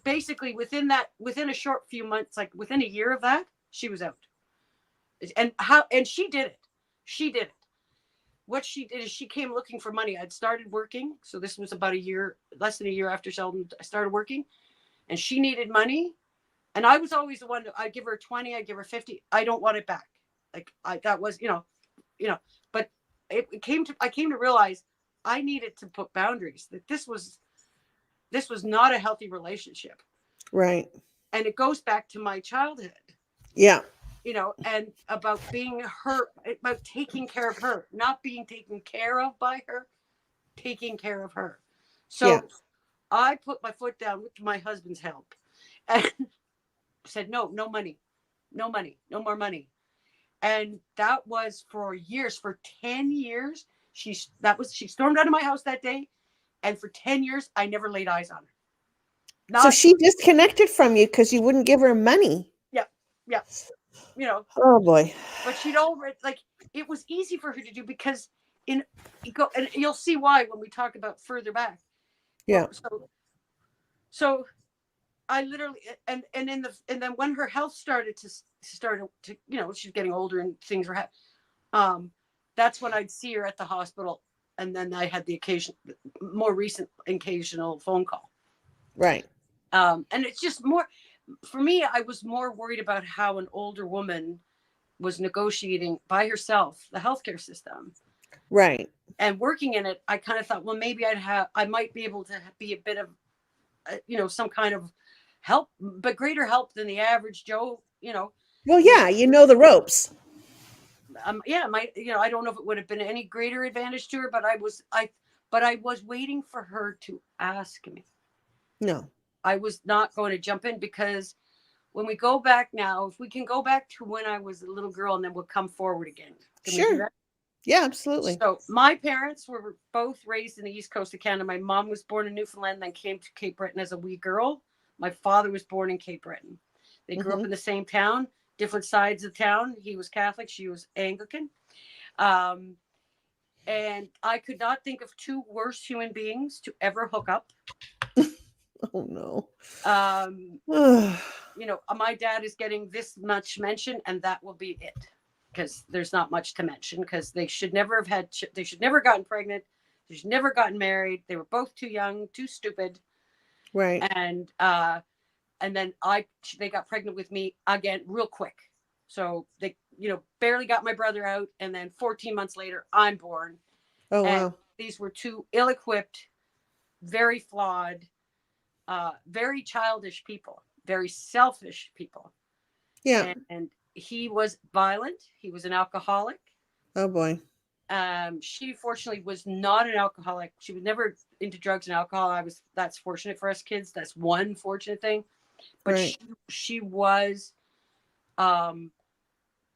basically within a short few months, like within a year of that, she was out. And she did it. She did it. What she did is she came looking for money. I'd started working, so this was about a year, less than a year after Sheldon. I started working, and she needed money. And I was always the one. I'd give her 20. I'd give her 50. I don't want it back. Like that was, But I came to realize I needed to put boundaries. That this was not a healthy relationship, Right. and it goes back to my childhood. Yeah. And about being her, about taking care of her, not being taken care of by her, taking care of her. Yeah. So I put my foot down with my husband's help and said, no, no money, no money, no more money. And that was for years, for 10 years. She stormed out of my house that day. And for 10 years, I never laid eyes on her. So Not, she disconnected from you because you wouldn't give her money. yeah, yeah, Oh boy. but she'd already, like, it was easy for her to do because and you'll see why when we talk about further back. Yeah. So I literally, and then when her health started to she's getting older and things were happening. That's when I'd see her at the hospital, and then I had the more recent occasional phone call. Right. And it's just more, for me, I was more worried about how an older woman was negotiating by herself the healthcare system Right. and working in it. I kind of thought, well, maybe I might be able to be a bit of, some kind of help, but greater help than the average Joe. Well, Who, yeah, you know the ropes. yeah, I don't know if it would have been any greater advantage to her, but I was waiting for her to ask me. No. I was not going to jump in because when we go back now, if we can go back to when I was a little girl and then we'll come forward again. Can we do Sure. that? Yeah, absolutely. So my parents were both raised in the east coast of Canada. My mom was born in Newfoundland, then came to Cape Breton as a wee girl. My father was born in Cape Breton. They grew up Hmm. in the same town, different sides of town. He was Catholic, she was Anglican. Um, and I could not think of two worse human beings to ever hook up. Oh no. Um, my dad is getting this much mention, and that will be it, because there's not much to mention. Because they should never have had, they should never gotten pregnant, they should never gotten married. They were both too young, too stupid, Right. and then they got pregnant with me again real quick. So they, barely got my brother out, and then 14 months later, I'm born. Oh And wow. these were two ill-equipped, very flawed, very childish people, very selfish people. Yeah. And he was violent. He was an alcoholic. Oh boy. She fortunately was not an alcoholic. She was never into drugs and alcohol. That's fortunate for us kids. That's one fortunate thing. But Right. she was um,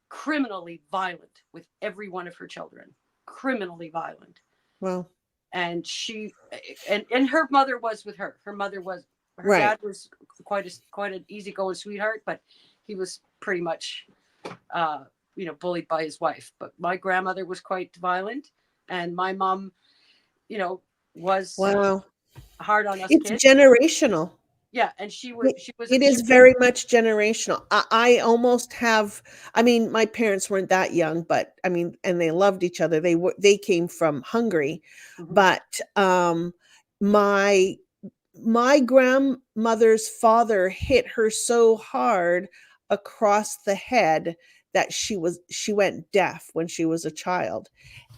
criminally violent with every one of her children. Criminally violent. Well. And and her mother was with her. Her Right. dad was quite an easygoing sweetheart, but he was pretty much uh, bullied by his wife. But my grandmother was quite violent, and my mom, you know, was Wow. hard on us It's kids. generational. Yeah, and she was It she was it she is very much generational. I almost have, I mean, my parents weren't that young, but I mean, and they loved each other. They came from Hungary, Mhm. but my my grandmother's father hit her so hard across the head that she went deaf when she was a child,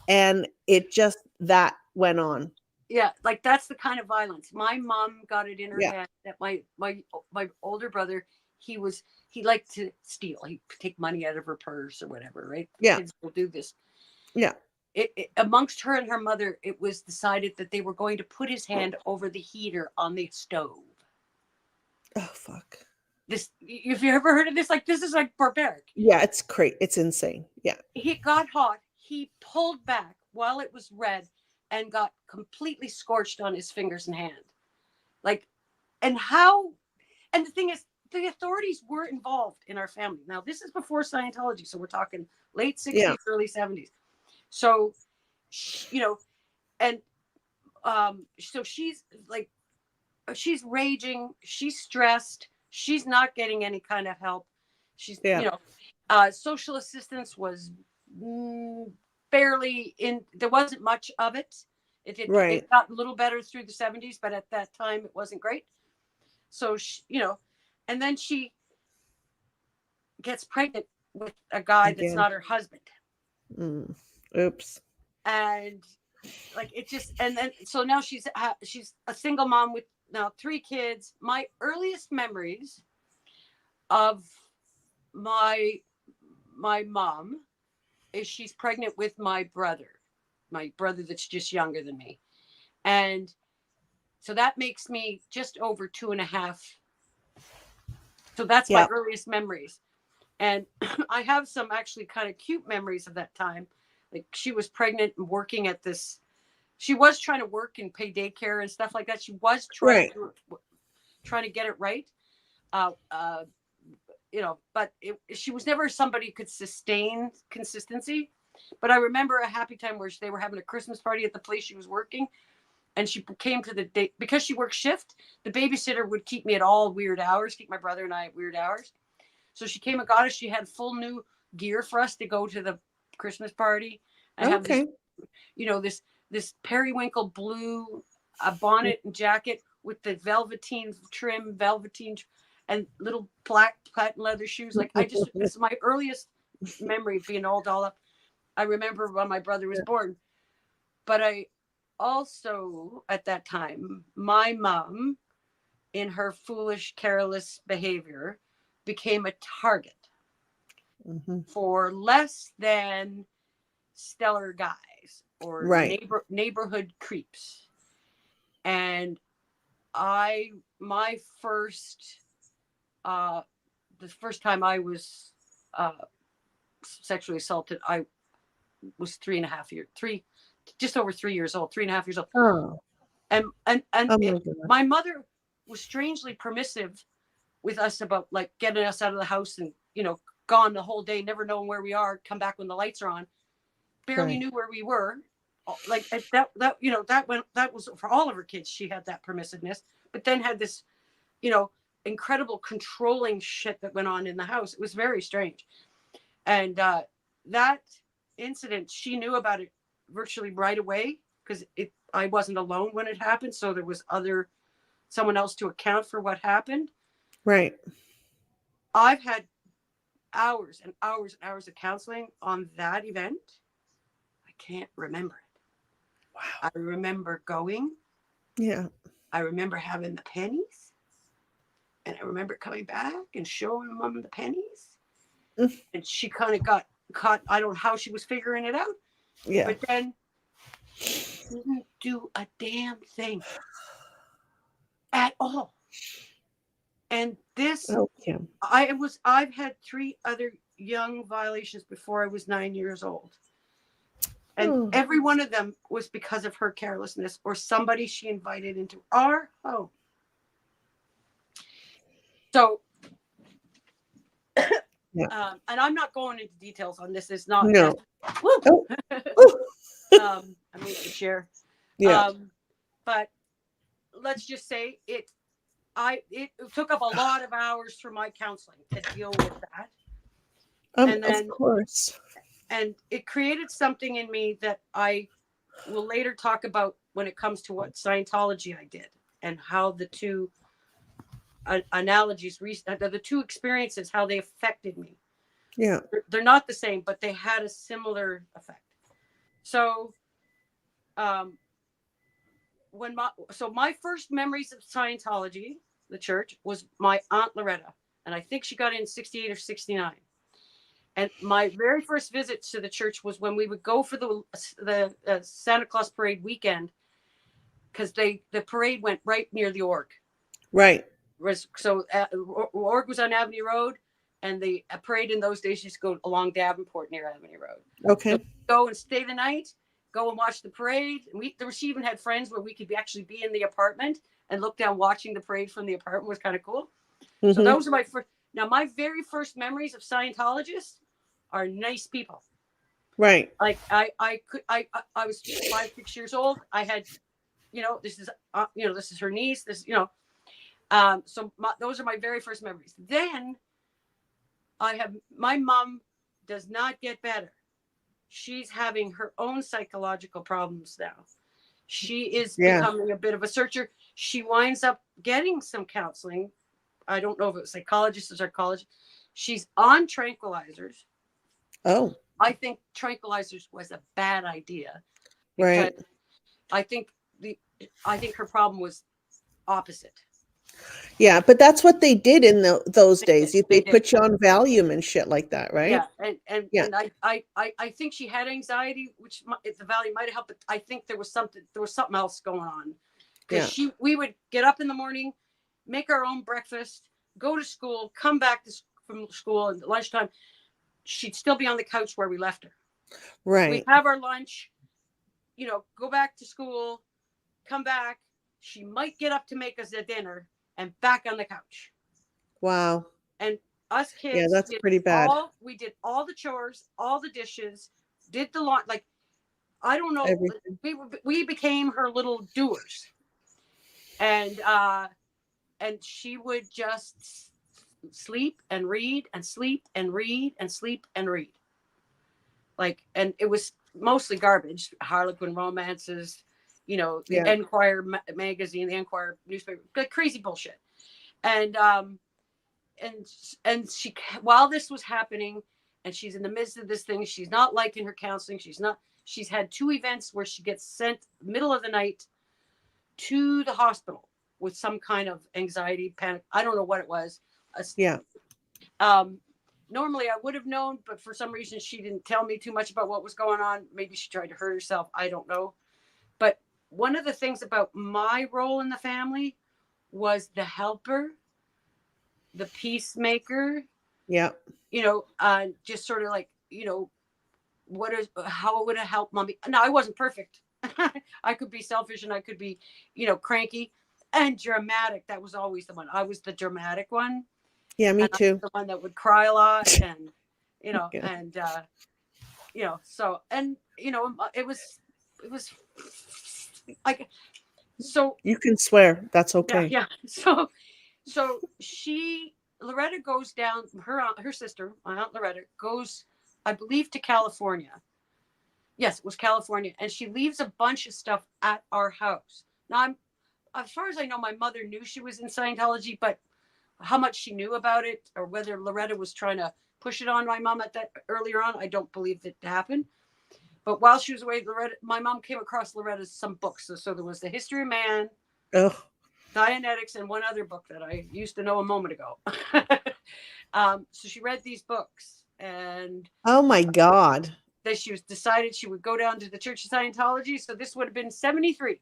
and it just that went on. Yeah, like that's the kind of violence. My mom got it in her Yeah. head that my older brother, he liked to steal. He'd take money out of her purse or whatever, right? Yeah. Kids will do this. Yeah. Amongst her and her mother, it was decided that they were going to put his hand over the heater on the stove. Oh fuck. This, if you ever heard of this, like this is like barbaric. Yeah, it's great. It's insane. Yeah. He got hot. He pulled back while it was red and got completely scorched on his fingers and hand. Like, and how? And the thing is, the authorities were involved in our family. Now, this is before Scientology, so we're talking late Yeah. 60s, early 70s. So, and so she's raging, she's stressed, she's not getting any kind of help. She's, Yeah. social assistance was barely in, there wasn't much of it. It Right. got a little better through the 70s, but at that time it wasn't great. So and then she gets pregnant with a guy that's Again. not her husband. Mm. Oops. And like it just, and then so now she's a single mom with now 3 kids. My earliest memories of my my mom is she's pregnant with my brother that's just younger than me. And so that makes me just over 2.5. So that's my Yeah. earliest memories. And I have some actually kind of cute memories of that time. Like she was pregnant and working at this, she was trying to work and pay daycare and stuff like that. She was Right. trying to get it right. Uh, uh, but she was never somebody who could sustain consistency. But I remember a happy time where they were having a Christmas party at the place she was working, and she came to the date because she worked shift. The babysitter would keep me at all weird hours, keep my brother and I at weird hours. So she came and got us. She had full new gear for us to go to the Christmas party. I have this, Okay. this periwinkle blue bonnet and jacket with the velveteen and little black platin leather shoes. Like this is my earliest memory of being all dolled up. I remember when my brother was born, but I also at that time, my mom, in her foolish, careless behavior, became a target. Mhm. for less than stellar guys or Right. neighborhood creeps. And I my first the first time I was uh sexually assaulted, I was 3.5 years, just over 3 years old, 3.5 years old. Oh. And Oh my God. my mother was strangely permissive with us about like getting us out of the house and, gone the whole day, never knowing where we are, come back when the lights are on, barely Right. knew where we were. Like that was for all of her kids. She had that permissiveness, but then had this, you know, incredible controlling shit that went on in the house. It was very strange. And that incident, she knew about it virtually right away because I wasn't alone when it happened. So there was someone else to account for what happened. Right. I've had hours and hours and hours of counseling on that event. I can't remember it. Wow. I remember going. Yeah. I remember having the pennies. And I remember coming back and showing mom the pennies. Mm. And she kind of got caught. I don't know how she was figuring it out. Yeah. But then didn't do a damn thing at all. And this, Oh, Kim. I've had 3 other young violations before I was 9 years old. And Oh. every one of them was because of her carelessness or somebody she invited into our home. So, Yeah. and I'm not going into details on this. It's not No. this. Woo! Oh. Oh. I made the share. Yeah. But let's just say it took up a lot of hours for my counseling to deal with that. And Of then, course. and it created something in me that I will later talk about when it comes to what Scientology I did and how the two analogies, the two experiences, how they affected me. Yeah. They're not the same, but they had a similar effect. So, um, my first memories of Scientology, the church, was my aunt Loretta, and I think she got in 68 or 69. And my very first visit to the church was when we would go for the Santa Claus parade weekend, because the parade went right near the org. Right. So org was on Avenue Road, and the parade in those days used to go along Davenport near Avenue Road. So Okay. go and stay the night, go and watch the parade. She even had friends where we could actually be in the apartment and look down watching the parade from the apartment. Was kind of cool. So Mm-hmm. those are my first. Now my very first memories of Scientologists are nice people. Right. Like I was 5, 6 years old. I had, this is her niece. So those are my very first memories. Then my mom does not get better. She's having her own psychological problems now. She is Yeah. becoming a bit of a searcher. She winds up getting some counseling. I don't know if it was psychologist or psychologist. She's on tranquilizers. Oh. I think tranquilizers was a bad idea because Right. I think I think her problem was opposite. Yeah, but that's what they did in those They days. did. They They did. put you on Valium and shit like that, right? Yeah, and Yeah. and I think she had anxiety, which the value might have helped. But I think there was something else going on Yeah. because we would get up in the morning, make our own breakfast, go to school, come back from school, and at lunchtime she'd still be on the couch where we left her. We'd Right. have our lunch, go back to school, come back. She might get up to make us a dinner and back on the couch. Wow. And us Yeah, kids that's pretty bad. we did all the chores, all the dishes, did the laundry. Like, I don't know, Everything. we became her little doers. And she would just sleep and read and sleep and read and sleep and read. Like, and it was mostly garbage, Harlequin romances, the Yeah. Enquirer magazine, the Enquirer newspaper, like crazy bullshit. And and she, while this was happening, and she's in the midst of this thing, she's not liking her counseling. She's had 2 events where she gets sent middle of the night to the hospital with some kind of anxiety, panic. I don't know what it was. Yeah. Um, normally I would have known, but for some reason she didn't tell me too much about what was going on. Maybe she tried to hurt herself. I don't know. But one of the things about my role in the family was the helper, the peacemaker, Yeah. just sort of like, how would it help mommy? Now, I wasn't perfect. I could be selfish and I could be, cranky and dramatic. That was always the one. I was the dramatic one. Yeah, me And I was too. the one that would cry a lot and, Yeah. so, and, it was like, so, You can swear. That's yeah, okay. yeah. So Loretta goes down, her sister, my aunt Loretta goes, I believe, to California. Yes, it was California. And she leaves a bunch of stuff at our house. Now, as far as I know, my mother knew she was in Scientology, but how much she knew about it or whether Loretta was trying to push it on my mom at that earlier on, I don't believe it happened. But while she was away, my mom came across Loretta's some books. So there was The History of Man, Oh, Dianetics, and one other book that I used to know a moment ago. So she read these books, and oh my God. that she was decided she would go down to the Church of Scientology. So this would have been 73.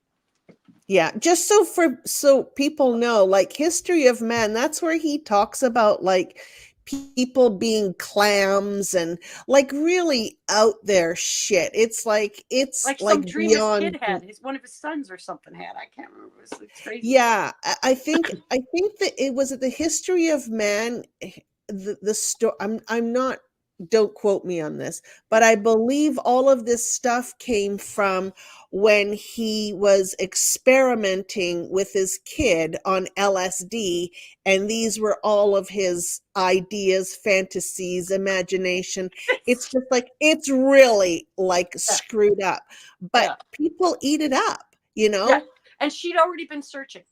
Yeah, just so people know, like History of Man, that's where he talks about like people being clams and like really out there shit. It's Like like some dream his beyond. kid had, one of his sons or something had. I can't remember. It's crazy. Yeah, I think that it was the History of Man. The story. I'm not. Don't quote me on this, but I believe all of this stuff came from when he was experimenting with his kid on LSD, and these were all of his ideas, fantasies, imagination. It's just like it's really like Yeah, screwed up, but yeah, people eat it up, yeah. And she'd already been searching.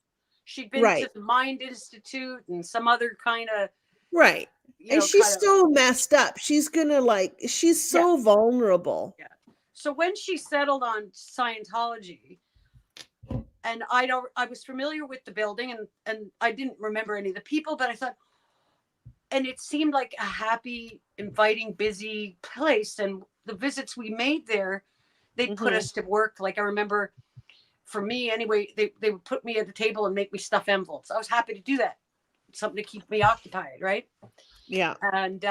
She'd been to Right. the Mind Institute and some other kind of, Right. And she's so messed up. She's yeah, so vulnerable. yeah. So when she settled on Scientology, and I was familiar with the building, and I didn't remember any of the people, but I thought, and it seemed like a happy, inviting, busy place. And the visits we made there, they put Hmm. us to work. Like I remember, for me anyway, they would put me at the table and make me stuff envelopes. I was happy to do that. Something to keep me occupied, right? Yeah. And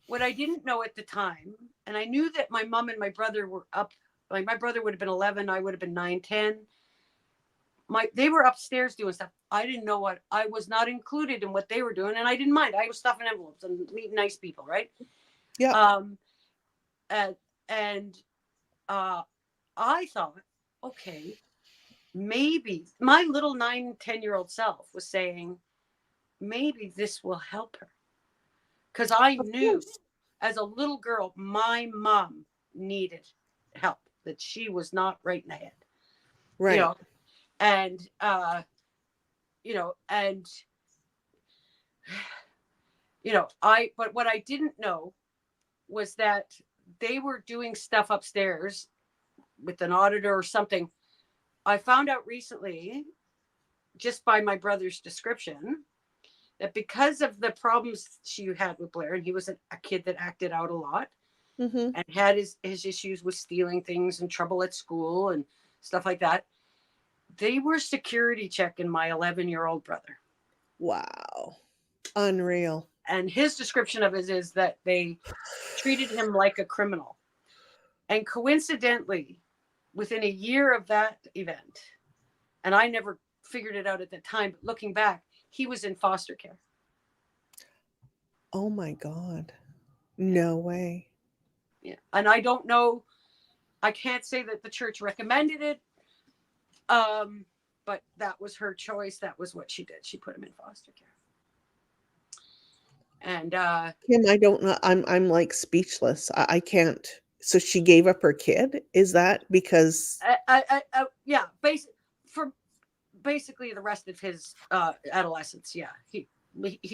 what I didn't know at the time, and I knew that my mom and my brother were up. Like my brother would have been 11, I would have been 9, 10. They were upstairs doing stuff. I didn't know what I was not included in what they were doing, and I didn't mind. I was stuffing envelopes and meeting nice people, right? Yep. Um, and and uh, I thought, okay, maybe my little 9, 10-year-old self was saying, maybe this will help her, because I Of knew course. as a little girl my mom needed help, that she was not right in the head, you Right. know, and and but what I didn't know was that they were doing stuff upstairs with an auditor or something. I found out recently, just by my brother's description, that because of the problems she had with Blair, and he was a kid that acted out a lot Hmm. and had his issues with stealing things and trouble at school and stuff like that, they were security checking my 11-year-old brother. Wow. Unreal. And his description of it is that they treated him like a criminal. And coincidentally, within a year of that event, and I never figured it out at the time, but looking back, he was in foster care. Oh my God. Yeah. No way. Yeah. And I don't know, I can't say that the church recommended it. But that was her choice. That was what she did. She put him in foster care. And Kim, I don't know. I'm like speechless. I can't. So she gave up her kid? Is that because yeah, for basically the rest of his adolescence. Yeah, he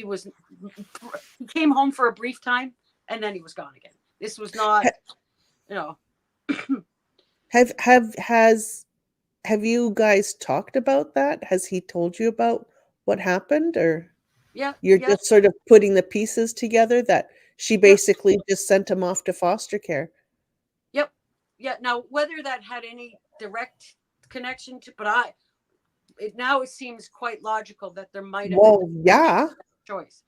was he came home for a brief time and then he was gone again. This was not, ha- you know. have you guys talked about that? Has he told you about what happened, or Yeah, you're yeah, just sort of putting the pieces together that She Yep. basically just sent him off to foster care. Yep. Yeah. Now, whether that had any direct connection to, but now it seems quite logical that there might have been Well, that she yeah. made that choice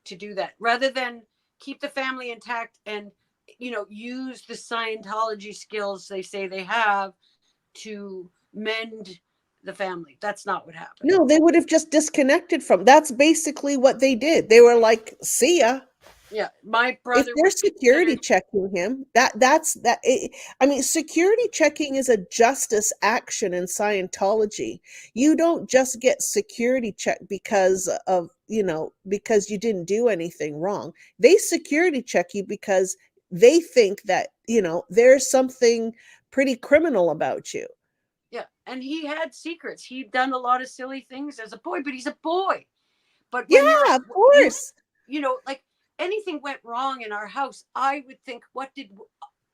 to do that rather than keep the family intact and, use the Scientology skills they say they have to mend the family. That's not what happened. No, they would have just disconnected from. That's basically what they did. They were like, "See ya." Yeah. My If brother they're was security considered, checking him, that's that. I mean, security checking is a justice action in Scientology. You don't just get security checked because of, because you didn't do anything wrong. They security check you because they think that, there's something pretty criminal about you. yeah. And he had secrets. He'd done a lot of silly things as a boy, but he's a boy. But when Yeah, of you, course. like anything went wrong in our house, I would think,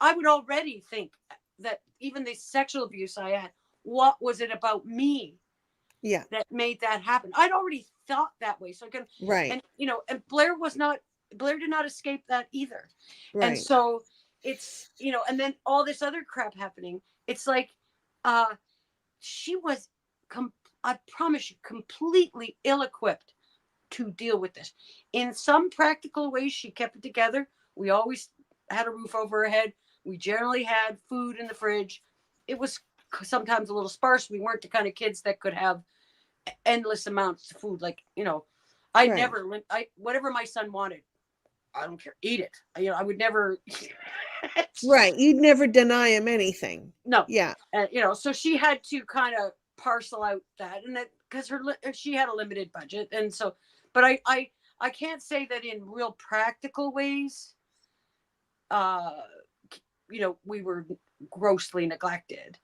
I would already think that even the sexual abuse I had, what was it about me Yeah, that made that happen? I'd already thought that way. So I can, right, and Blair did not escape that either. And right. so it's, and then all this other crap happening. It's like, uh, she was, I promise you, completely ill equipped to deal with this. In some practical ways, she kept it together. We always had a roof over our head. We generally had food in the fridge. It was sometimes a little sparse. We weren't the kind of kids that could have endless amounts of food. Like, I Right. never, whatever my son wanted, I don't care, eat it. I would never. Right. You'd never deny him anything. No, Yeah. so she had to kind of parcel out that, and that because she had a limited budget, and so, but I can't say that in real practical ways, uh, we were grossly neglected,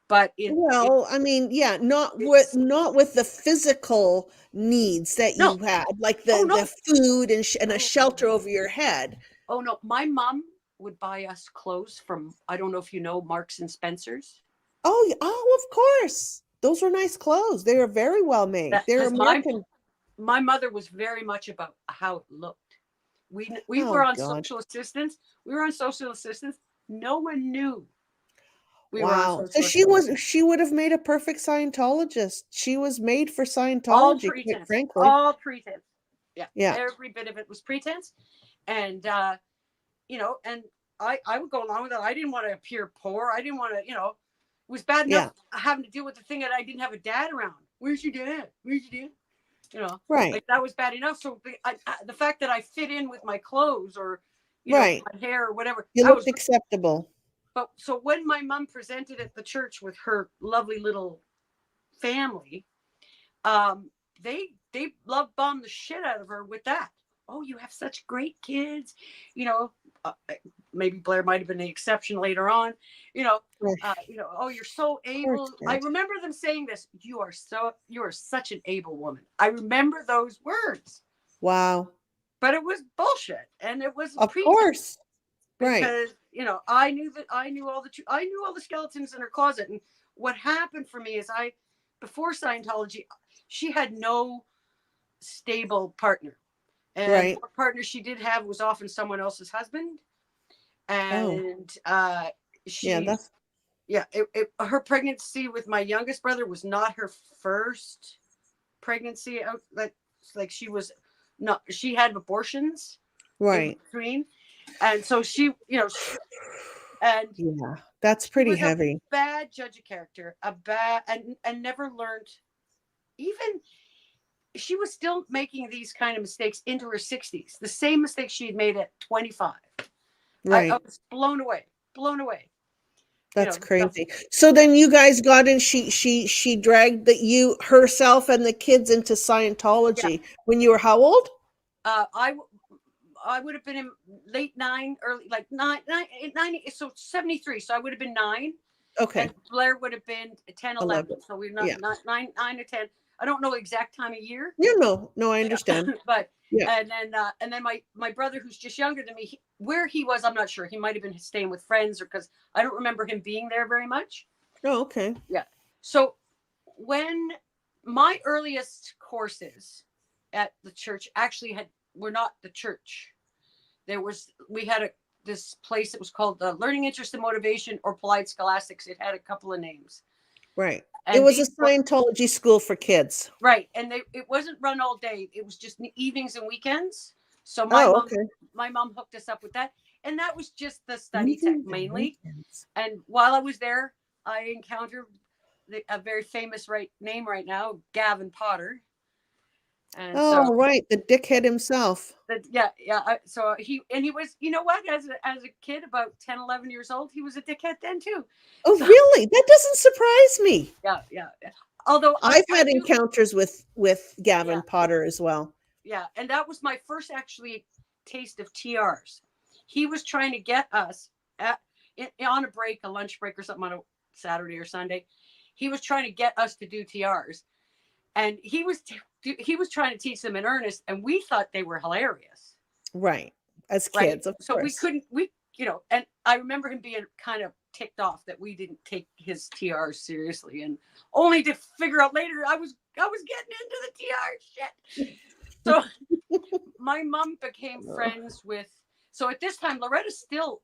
but Well, I mean, yeah, it's not with the physical needs that no, you had, like oh the no, food and a oh shelter over your head. oh no, my mom would buy us clothes from, I don't know if you know, Marks and Spencers. Oh, oh, of course. Those were nice clothes. They were very well made. That They're because American. my mother was very much about how it looked. We were Oh on God. social assistance. We were on social assistance. No one knew we were on Wow. So social assistance. she would have made a perfect Scientologist. She was made for All Scientology, quite pretense. frankly. All pretense. Yeah, Yeah. every bit of it was pretense, and and I would go along with it. I didn't want to appear poor. I didn't want to, it was bad enough Yeah. having to deal with the thing that I didn't have a dad around. Where's your dad? Where's your dad? Right. Like that was bad enough. So the fact that I fit in with my clothes or, Right. my hair or whatever, You I was looked acceptable. But so when my mom presented at the church with her lovely little family, um, they love bombed the shit out of her with that. Oh, you have such great kids, you know. Maybe Blair might have been the exception later on, Right. Oh, you're so Of course, able. I Dad. remember them saying this. You are such an able woman. I remember those words, Wow. but it was bullshit and it was Of pretense course. Right. because I knew that I knew all the skeletons in her closet. And what happened for me is before Scientology, she had no stable partner, and Right. what partner she did have was often someone else's husband. Oh, And yeah, she that's yeah, her pregnancy with my youngest brother was not her first pregnancy out, like she was not, she had abortions in right. between. And so and Yeah, that's she pretty was a heavy. bad judge of character, a bad, and never learned. Even she was still making these kind of mistakes into her 60s, the same mistakes she had made at 25. I Right. was blown away, blown away. That's The stuff. crazy. So Yeah, then you guys got in, she dragged herself and the kids into yeah. Scientology when you were how old? Uh, I I would have been in late nine, early like nine, so 73. So I would have been nine, and Okay. Blair would have been 10, 11. 11. So we're Yeah. not nine or 10. I don't know the exact time of year, Yeah, no. No, I understand. but Yeah. and then my brother, who's just younger than me, where he was, I'm not sure. He might have been staying with friends, or because I don't remember him being there very much. Oh, okay. Yeah. So when my earliest courses at the church actually were not the church. We had this place that was called the Learning Interest and Motivation or Applied Scholastics. It had a couple of names. Right. It And was a these were Scientology school for kids. right, and it wasn't run all day. It was just evenings and weekends. So Oh, okay. my mom hooked us up with that, and that was just the study tech Evenings and mainly. weekends. And while I was there, I encountered a very famous name right now, Gavin Potter. And so Oh, right. The dickhead himself. so he was, you know what, as a kid about 10, 11 years old, he was a dickhead then too. Oh, So really? That doesn't surprise me. yeah. Although I've I had do, encounters with yeah, Gavin Potter as well. yeah. And that was my first actually taste of TRs. He was trying to get us on a break, a lunch break or something on a Saturday or Sunday. He was trying to get us to do TRs, and he was trying to teach them in earnest, and we thought they were hilarious. Right. As Right. kids, of So we course. couldn't, and I remember him being kind of ticked off that we didn't take his TRs seriously, and only to figure out later I was getting into the TR shit. So my mom became friends with, so at this time Loretta's still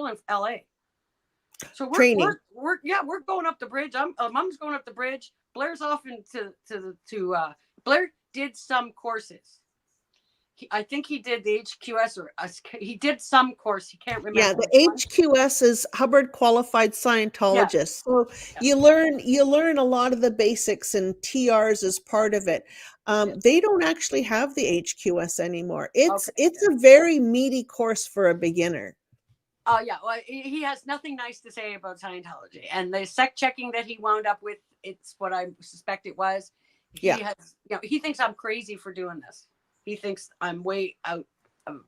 in LA. So Training. we're going up the bridge. Mom's going up the bridge. Blair's off into Blair did some courses. I think he did the HQS or he did some course. He can't Yeah, remember the which one. HQS is Hubbard Qualified Yeah, Scientologist. So yeah, you learn a lot of the basics, and TRs is part of it. yeah. They don't actually have the HQS anymore. It's Okay. it's Yeah. a very meaty course for a beginner. Oh yeah. Well, he has nothing nice to say about Scientology, and the sect checking that he wound up with. It's what I suspect it was. He Yeah, has, he thinks I'm crazy for doing this. He thinks I'm way out of,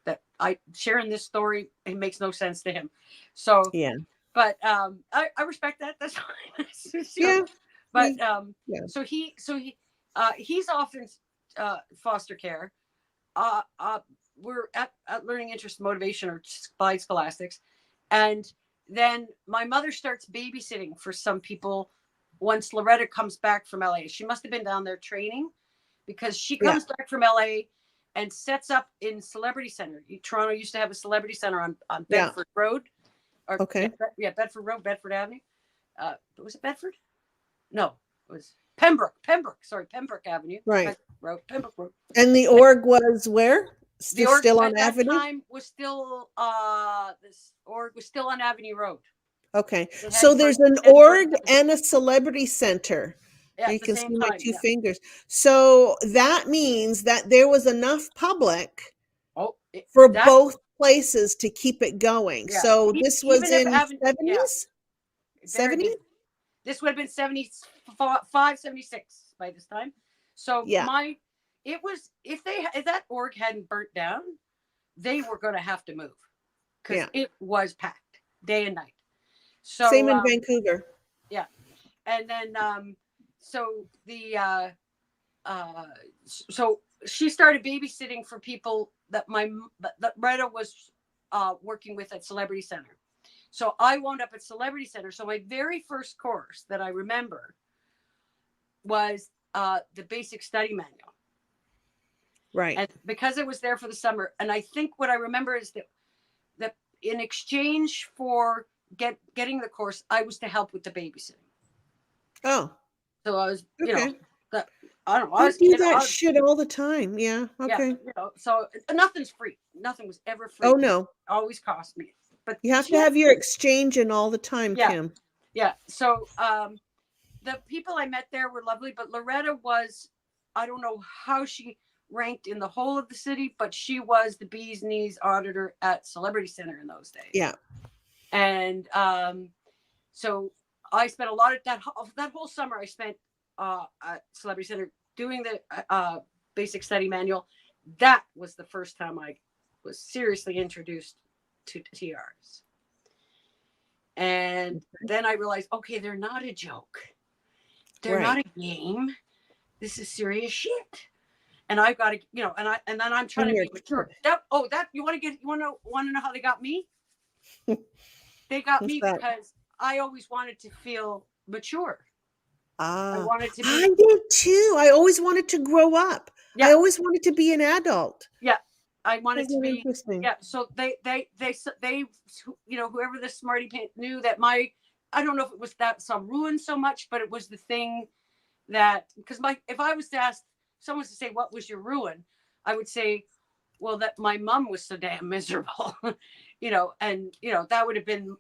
that I sharing this story. It makes no sense to him. So, yeah, but I respect that. That's fine. yeah. But Yeah. he's often foster care. Uh, uh, we're at learning interest motivation or applied scholastics, and then my mother starts babysitting for some people once Loretta comes back from LA. She must have been down there training, because she Yeah. comes back from LA and sets up in Celebrity Center. Toronto used to have a Celebrity Center on Yeah. Bedford Road, or Okay. Bedford Road, Bedford Avenue. Was it Bedford? No, it was Pembroke. Sorry, Pembroke Avenue. Right. Pembroke Road. And the org was where? The org Still on at that Avenue? time was still this org was still on Avenue Road. Okay. It So hadn't there's burnt. an It hadn't org burnt down. and a celebrity center. Yeah, You at the can same see my time. two Yeah. fingers. So that means that there was enough public Oh, for that. both places to keep it going. Yeah. So this was Even if in Avenue. Yeah. 70s? Very 70s? good. This would have been 75, 76 by this time. So Yeah. it was, if that org hadn't burnt down, they were going to have to move, because Yeah. it was packed day and night. Same So in Vancouver. yeah, and then so the so she started babysitting for people that Retta was working with at Celebrity Center. So I wound up at Celebrity Center. So my very first course that I remember was the basic study manual. Right. And because it was there for the summer, and I think what I remember is that in exchange for getting the course, I was to help with the babysitting. Oh, So I was, okay. I don't know, I They was a do kid. that shit all the time. Yeah. Yeah, Okay. so nothing's free. Nothing was ever free. Oh, no. It always cost me. But You have to have your exchange in all the time, yeah, Kim. yeah. So the people I met there were lovely, but Loretta was, I don't know how she ranked in the whole of the city, but she was the bee's knees auditor at Celebrity Center in those days. Yeah. And so I spent a lot of that whole summer. I spent at Celebrity Center doing the basic study manual. That was the first time I was seriously introduced to TRs. And then I realized, okay, they're not a joke. They're not a game. This is serious shit. And I've got to, and then I'm trying to be mature. You want to know how they got me? They got me because I always wanted to feel mature. I wanted to be. I did too. I always wanted to grow up. Yeah. I always wanted to be an adult. Yeah. I wanted Isn't to that be, interesting? yeah. So they, you know, whoever the smarty pants knew that I don't know if it was that some ruin so much, but it was the thing that, because if I was to ask someone to say, what was your ruin? I would say, well, that my mom was so damn miserable, you know, and, you know, that would have been,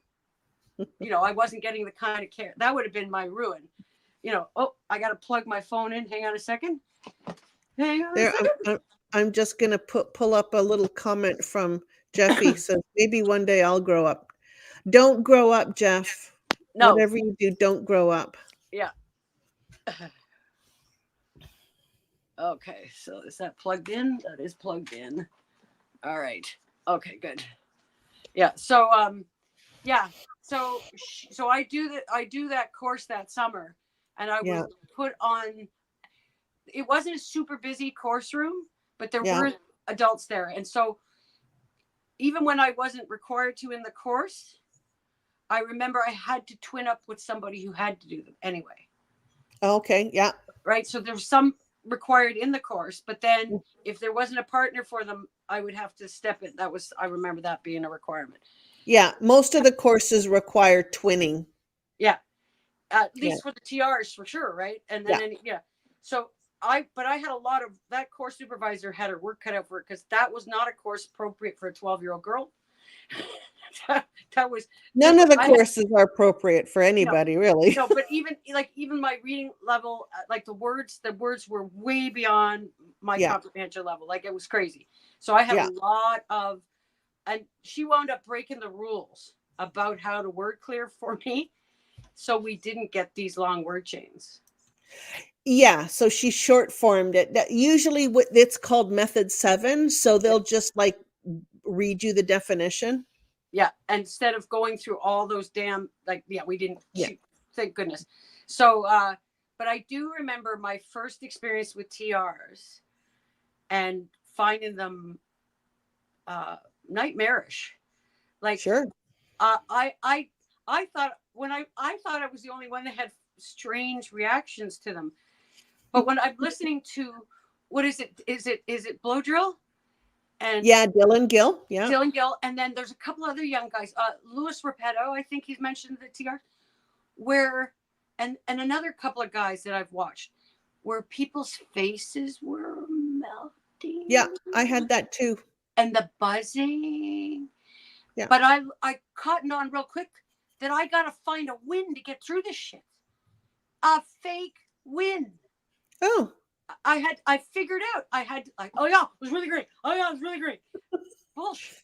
you know, I wasn't getting the kind of care. That would have been my ruin, you know. Oh, I got to plug my phone in. Hang on a second. Hang on a There, second. I'm just gonna pull up a little comment from Jeffy. So maybe one day I'll grow up. Don't grow up, Jeff. No. Whatever you do, don't grow up. Yeah. Okay. So is that plugged in? That is plugged in. All right. Okay, good. Yeah. So, yeah. So I do that course that summer, and I Yeah, was put on. It wasn't a super busy course room, but there yeah. were adults there, and so even when I wasn't required to in the course, I remember I had to twin up with somebody who had to do them anyway. Okay, yeah. Right. So there's some required in the course, but then if there wasn't a partner for them, I would have to step in. I remember that being a requirement. Yeah, most of the courses require twinning. Yeah. At Yeah, least for the TRs for sure. Right. And then, yeah. yeah. So but I had a lot of that course supervisor had her work cut out for it because that was not a course appropriate for a 12-year-old girl. that was None just, of the I had, courses are appropriate for no, anybody, really. no, but even my reading level, like the words were way beyond my Yeah, comprehension level. Like it was crazy. So I had a yeah. lot of, and she wound up breaking the rules about how to word clear for me. So we didn't get these long word chains. Yeah, so she short formed it. That usually what it's called method 7, so Yeah. they'll just like read you the definition. Yeah. Instead of going through all those damn, like, yeah, we didn't, Yeah. thank goodness. So, but I do remember my first experience with TRs and finding them uh, nightmarish. Like, Sure. uh, I, I, I thought I thought I was the only one that had strange reactions to them. But when I'm listening to, what is it? Is it Blow Drill and Yeah, Dylan Gill. Yeah. Dylan Gill, and then there's a couple other young guys, Louis Repetto, I think he's mentioned the TR, where, and another couple of guys that I've watched, where people's faces were Yeah, melting I had that too. and the buzzing. Yeah. But I caught on real quick that I gotta find a win to get through this shit. A fake win. Oh, I figured out I had like, oh yeah, it was really great. Oh yeah, it was really great. Bullshit.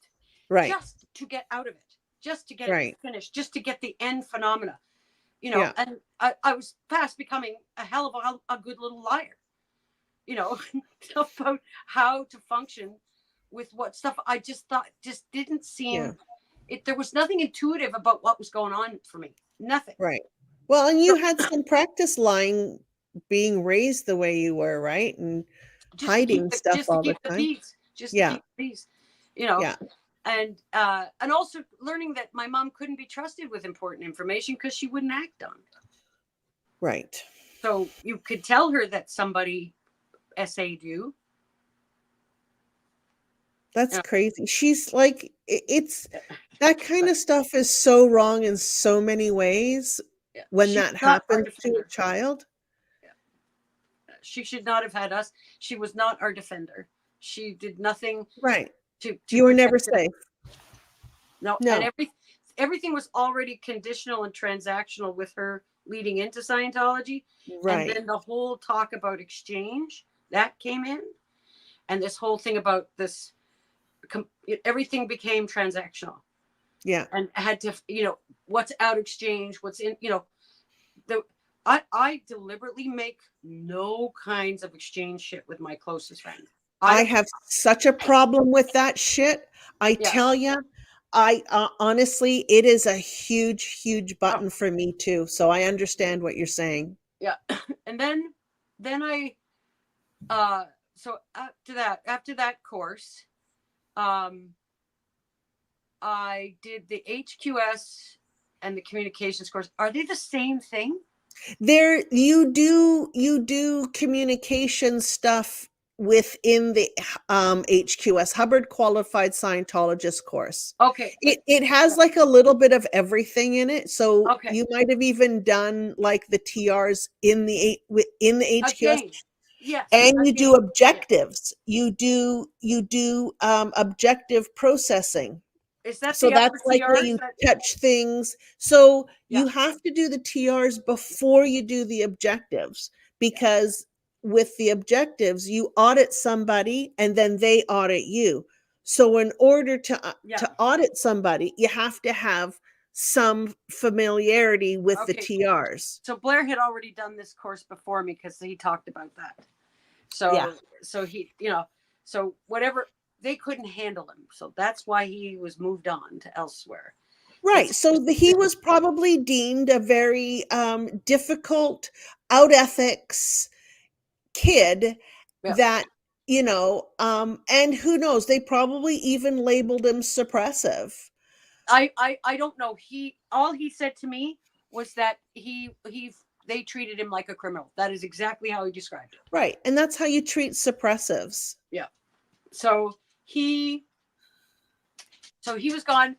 right. Just to get out of it, just to get it Right. finished, just to get the end phenomena, you know. Yeah. And I was fast becoming a hell of a good little liar, you know, about how to function with what stuff I just thought just didn't Yeah. seem it. There was nothing intuitive about what was going on for me. Nothing. Right. Well, and So you had some practice lying being raised the way you were, right? And hiding stuff just to all the keep the time. peace, just to Yeah. keep the peace, you know. Yeah. And also learning that my mom couldn't be trusted with important information because she wouldn't act on it. Right. So you could tell her that somebody essayed you. That's You know, crazy. She's like it's that kind of stuff is so wrong in so many ways yeah. when She was that not our happens to a defender. child. Yeah. She should not have had us. She was not our defender. She did nothing Right. to You were never protect us. safe. No, and No. everything was already conditional and transactional with her leading into Scientology, and Right. then the whole talk about exchange that came in, and this whole thing about this, everything became transactional, Yeah. and had to, you know, what's out exchange, what's in, you know, the. I deliberately make no kinds of exchange shit with my closest friend. I I don't. have such a problem with that shit. I Yeah. tell you, I honestly, it is a huge, huge Oh, button for me too. So I understand what you're saying. yeah. And then I uh so after that course, um I did the HQS and the communications course. Are they the same thing? There, you do communication stuff within the HQS, Hubbard Qualified Scientologist course. Okay. It has like a little bit of everything in it. So Okay. you might have even done like the TRs in the HQS, Again. Yes. and you do Again. Yeah. objectives. You do objective processing. Is that So the that's upper like where TRs? you touch things. So Yeah. you have to do the TRs before you do the objectives, Yeah. because with the objectives, you audit somebody and then they audit you. So in order Yeah. to audit somebody, you have to have some familiarity with the Okay. TRs. So Blair had already done this course before me because he talked about that. Yeah. So he, so whatever, they couldn't handle him. So that's why he was moved on to elsewhere. Right. Because So he was probably deemed a very difficult, out ethics kid yeah, that, and who knows, they probably even labeled him suppressive. I don't know. All he said to me was that he they treated him like a criminal. That is exactly how he described it. Right. And that's how you treat suppressives. Yeah. So he so he was gone.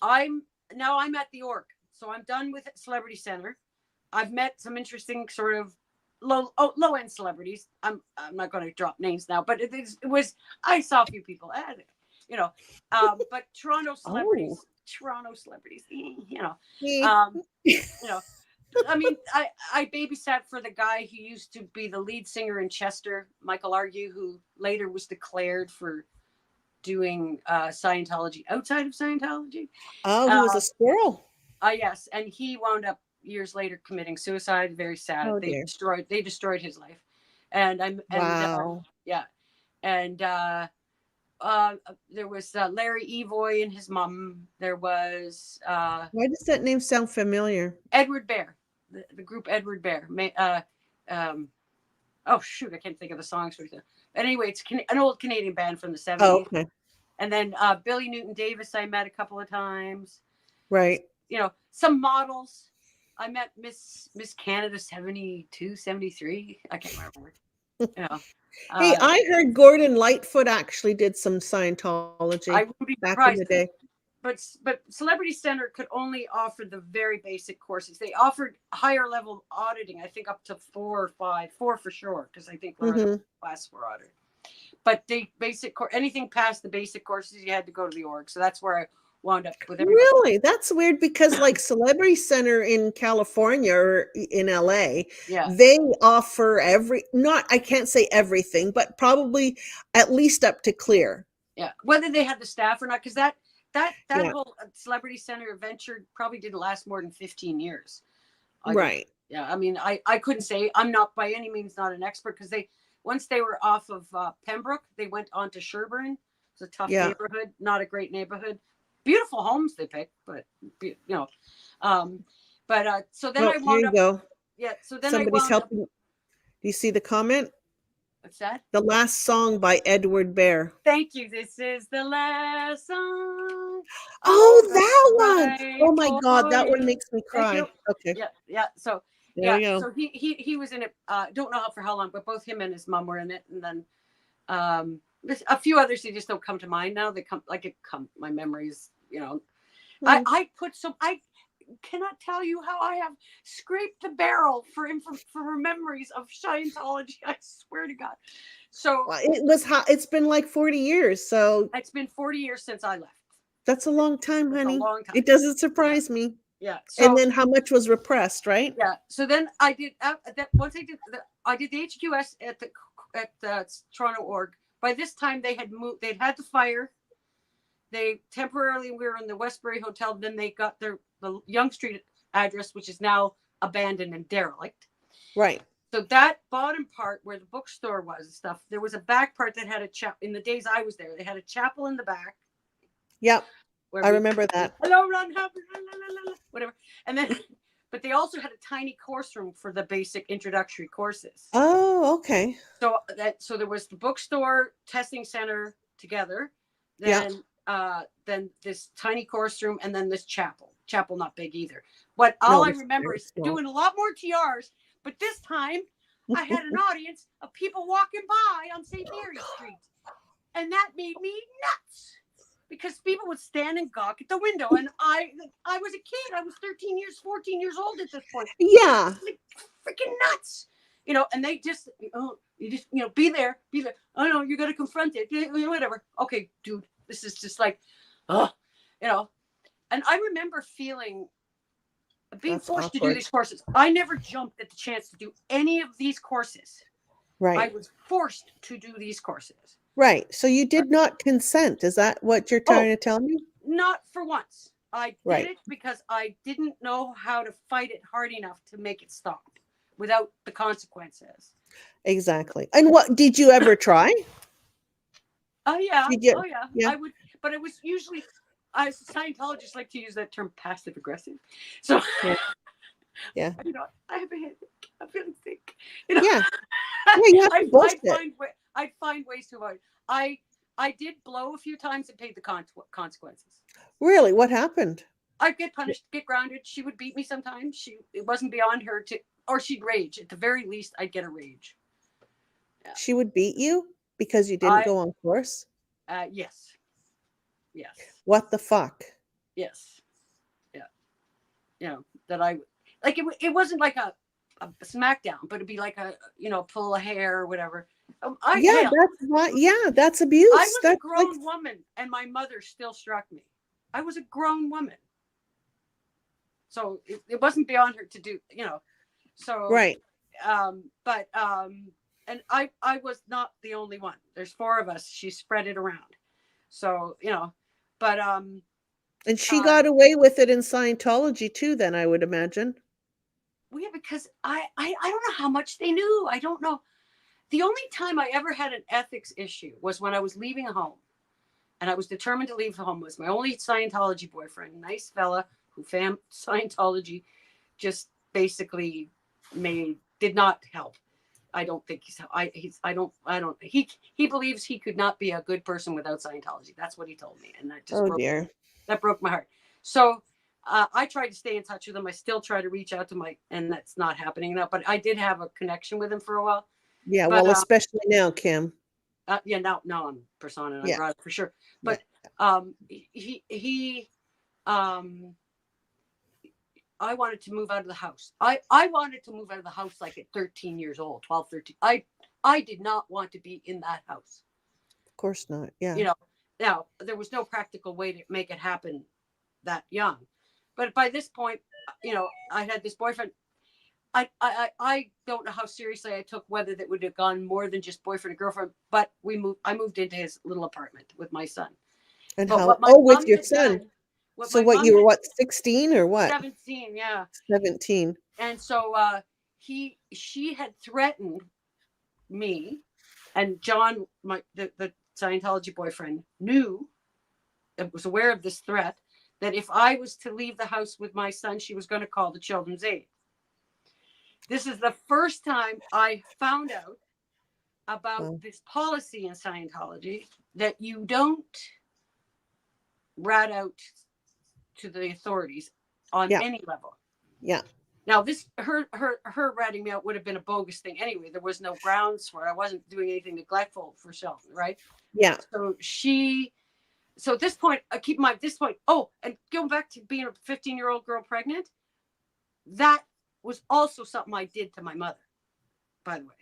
I'm at the org. So I'm done with Celebrity Center. I've met some interesting sort of low end celebrities. I'm not going to drop names now, but it was I saw a few people, you know, but Oh. Toronto celebrities, Eh. um, you know. I mean, I babysat for the guy who used to be the lead singer in Chester, Michael Argue, who later was declared for doing Scientology outside of Scientology. Oh, he was Uh, a squirrel. yes, and he wound up years later committing suicide. Very sad. Oh dear. They destroyed his life, and I'm and Wow. yeah, and there was Larry Evoy and his mom. There was Why does that name sound familiar? Edward Bear, the group Edward Bear. Um, oh shoot, I can't think of the songs. But anyway, it's an old Canadian band from the Oh, '70s. okay. And then Billy Newton Davis, I met a couple of times. Right. Some models. I met Miss Canada 72, 73. I can't remember. You know, Hey, uh, I heard Gordon Lightfoot actually did some Scientology I wouldn't be back in surprised. the day. But Celebrity Center could only offer the very basic courses. They offered higher level auditing, I think up to 4 or 5, 4 for sure, because I think we're on Hmm. class 4 auditing. But the anything past the basic courses, you had to go to the org. So that's where I wound up with everybody. Really? That's weird, because like Celebrity Center in California or in LA, Yeah, they offer I can't say everything, but probably at least up to clear. yeah. Whether they had the staff or not, because that Yeah. whole Celebrity Center venture probably didn't last more than 15 years. I don't. Right. Yeah, I mean, I couldn't say. I'm not by any means not an expert, because once they were off of Pembroke, they went on to Sherburne. It's a tough Yeah. neighborhood, not a great neighborhood. Beautiful homes they picked, but um, so then Oh, I here wound you up. go. Yeah, so then I Somebody's wound up. helping. Do you see the comment? What's that? The last song by Edward Bear. Thank you. This is the last song Oh, I'll that one. write Oh my God, for that one you. makes me Thank cry. you. Okay, Yeah. So there we go. he was in it. Don't know for how long, but both him and his mom were in it, and then there's a few others that just don't come to mind now. They come my memories. I put some. I cannot tell you how I have scraped the barrel for memories of Scientology. I swear to God. So Well, it's been like 40 years, so it's been 40 years since I left. that's a long time, It's a honey. long time. It doesn't surprise me. Yeah. And So then how much was repressed, right? yeah. So then I did that. Once I did the HQS at the Toronto org. By this time they had moved. They'd had the fire. They temporarily we were in the Westbury Hotel. Then they got the Yonge Street address, which is now abandoned and derelict. Right. So that bottom part where the bookstore was and stuff, there was a back part that had a chapel. In the days I was there, they had a chapel in the back. Yep. I remember that. Hello, Ron Hubbard, whatever. And then, but they also had a tiny course room for the basic introductory courses. Oh, okay. So there was the bookstore, testing center together, then this tiny course room, and then this chapel. Chapel not big either. But all I remember is doing a lot more TRs. But this time, I had an audience of people walking by on St. Mary Street. And that made me nuts because people would stand and gawk at the window. And I was a kid. I was 14 years old at this point. Yeah. Like, freaking nuts. And they just, you just, be there. Oh, no, you got to confront it. Whatever. Okay, dude, this is just like, oh, And I remember being That's forced to do awkward. these courses. I never jumped at the chance to do any of these courses. Right. I was forced to do these courses. Right. So you did not consent. Is that what you're trying to tell me? Not for once. I Right. did it because I didn't know how to fight it hard enough to make it stop without the consequences. Exactly. And what did you ever try? Oh yeah. Did you? Oh yeah. Yeah. I would, but it was usually, Scientologists like to use that term passive aggressive. So Yeah. I have a headache. I'm feeling sick. Yeah. Yeah. You have to bullshit. I'd find ways to avoid. I did blow a few times and paid the consequences. Really? What happened? I'd get punished, get grounded. She would beat me sometimes. It wasn't beyond her or she'd rage. At the very least, I'd get a rage. Yeah. She would beat you because you didn't go on course? Yes. Yes. What the fuck? Yes. Yeah. That I like it wasn't like a smackdown, but it'd be like a pull a hair or whatever. That's abuse. I was a grown woman, and my mother still struck me. I was a grown woman, so it wasn't beyond her to do. So right. And I was not the only one. There's 4 of us. She spread it around. So but and she got away with it in Scientology too. Then I would imagine. Well, yeah, because I don't know how much they knew. I don't know. The only time I ever had an ethics issue was when I was leaving home, and I was determined to leave home. Was my only Scientology boyfriend, nice fella who found Scientology just basically did not help. I don't think he believes he could not be a good person without Scientology. That's what he told me, and that just broke my heart. So I tried to stay in touch with him. I still try to reach out to and that's not happening now. But I did have a connection with him for a while. Yeah, well, especially now, Kim. Yeah, now I'm persona non grata for sure. But he I wanted to move out of the house. I wanted to move out of the house like at 13 years old, 12, 13. I did not want to be in that house. Of course not. Yeah. Now there was no practical way to make it happen that young. But by this point, I had this boyfriend. I don't know how seriously I took whether that would have gone more than just boyfriend and girlfriend, but I moved into his little apartment with my son. And with your son. So you were 16 or what? 17, yeah. 17. And so she had threatened me, and John, the Scientology boyfriend, was aware of this threat, that if I was to leave the house with my son, she was going to call the Children's Aid. This is the first time I found out about this policy in Scientology that you don't rat out to the authorities on any level. Yeah. Now her ratting me out would have been a bogus thing anyway. There was no grounds for it. I wasn't doing anything neglectful for Shelton, right? Yeah. So at this point, keep in mind this point. Oh, and going back to being a 15-year-old girl pregnant, that was also something I did to my mother, by the way.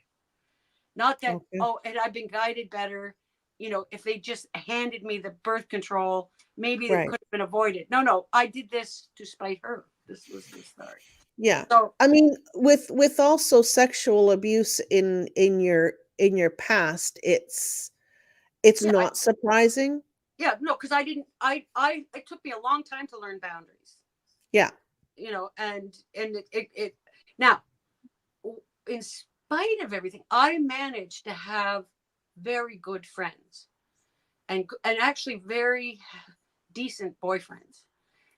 Not that, and I've been guided better. If they just handed me the birth control, maybe it could have been avoided. No, I did this to spite her. This was the start. Yeah. So, I mean, with also sexual abuse in your past, it's not surprising. Yeah, no, because it took me a long time to learn boundaries. Yeah. And it now, in spite of everything, I managed to have very good friends and actually very decent boyfriends,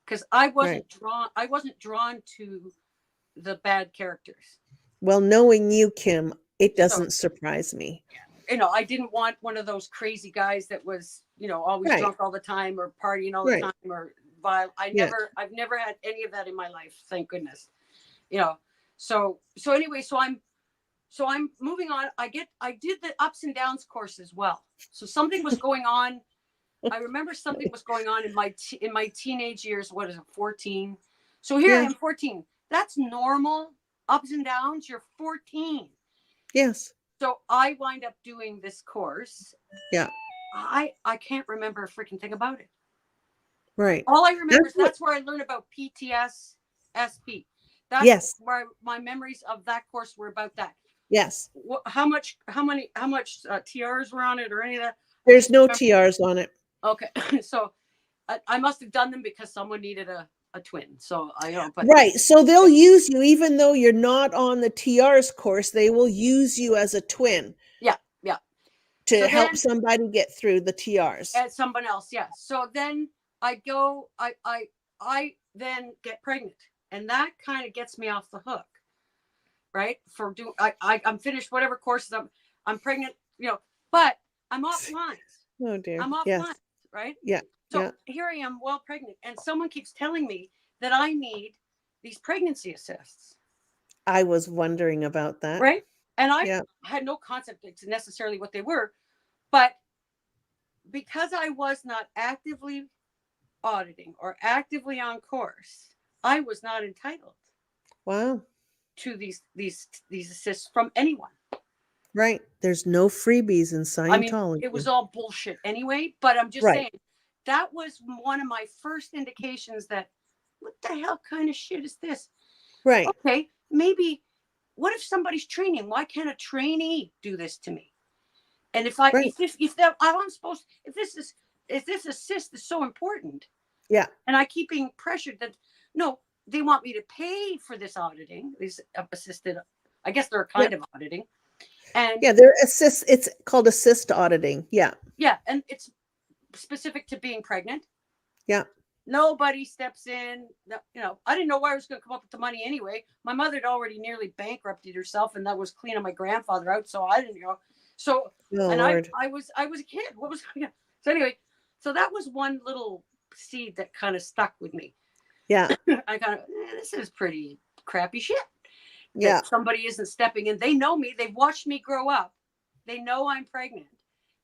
because I wasn't drawn to the bad characters. Well, knowing you, Kim, it doesn't surprise me. I didn't want one of those crazy guys that was, always drunk all the time or partying all the time or violent. I've never had any of that in my life, thank goodness. So anyway, So I'm moving on. I did the ups and downs course as well. So something was going on. I remember something was going on in my teenage years. What is it, 14? So here I Yeah. am, 14. That's normal. Ups and downs. You're 14. Yes. So I wind up doing this course. Yeah. I can't remember a freaking thing about it. Right. All I remember That's is what. that's where I learned about PTSD. That's Yes. where my memories of that course were about that. Yes. How much TRs were on it or any of that? I There's just no remember. TRs on it. Okay, so I must have done them because someone needed a twin. So I know, but Right. So yeah, they'll use you even though you're not on the TRs course, they will use you as a twin yeah, yeah. to So help then somebody get through the TRs. at someone else, yeah. So then I go, I then get pregnant, and that kind of gets me off the hook, right? For doing, I'm finished whatever courses I'm pregnant, but I'm off lines. Oh dear. I'm off lines, Yes. right? Yeah. So Yeah. here I am, well pregnant, and someone keeps telling me that I need these pregnancy assists, I was wondering about that. right? And I Yeah. had no concept to necessarily what they were, but because I was not actively auditing or actively on course, I was not entitled Wow. to these assists from anyone. Right. There's no freebies in I mean, it Scientology. was all bullshit anyway, but I'm just Right. saying that was one of my first indications that what the hell kind of shit is this? Right. Okay, maybe what if somebody's training? Why can't a trainee do this to me? And Right. if that I'm supposed if this assist is so important, Yeah. and I keep being pressured that no, they want me to pay for this auditing, these assisted. I guess they're a Yeah. kind of auditing, and Yeah. They're assist. It's called assist auditing. Yeah. yeah, and it's specific to being pregnant. Yeah. Nobody steps in. I didn't know where I was going to come up with the money anyway. My mother had already nearly bankrupted herself, and that was cleaning my grandfather out. So I didn't know. So, Oh and Lord. I was a kid. What was so anyway? So that was one little seed that kind of stuck with me. Yeah. I kind of this is pretty crappy shit Yeah. that somebody isn't stepping in. They know me. They've watched me grow up. They know I'm pregnant.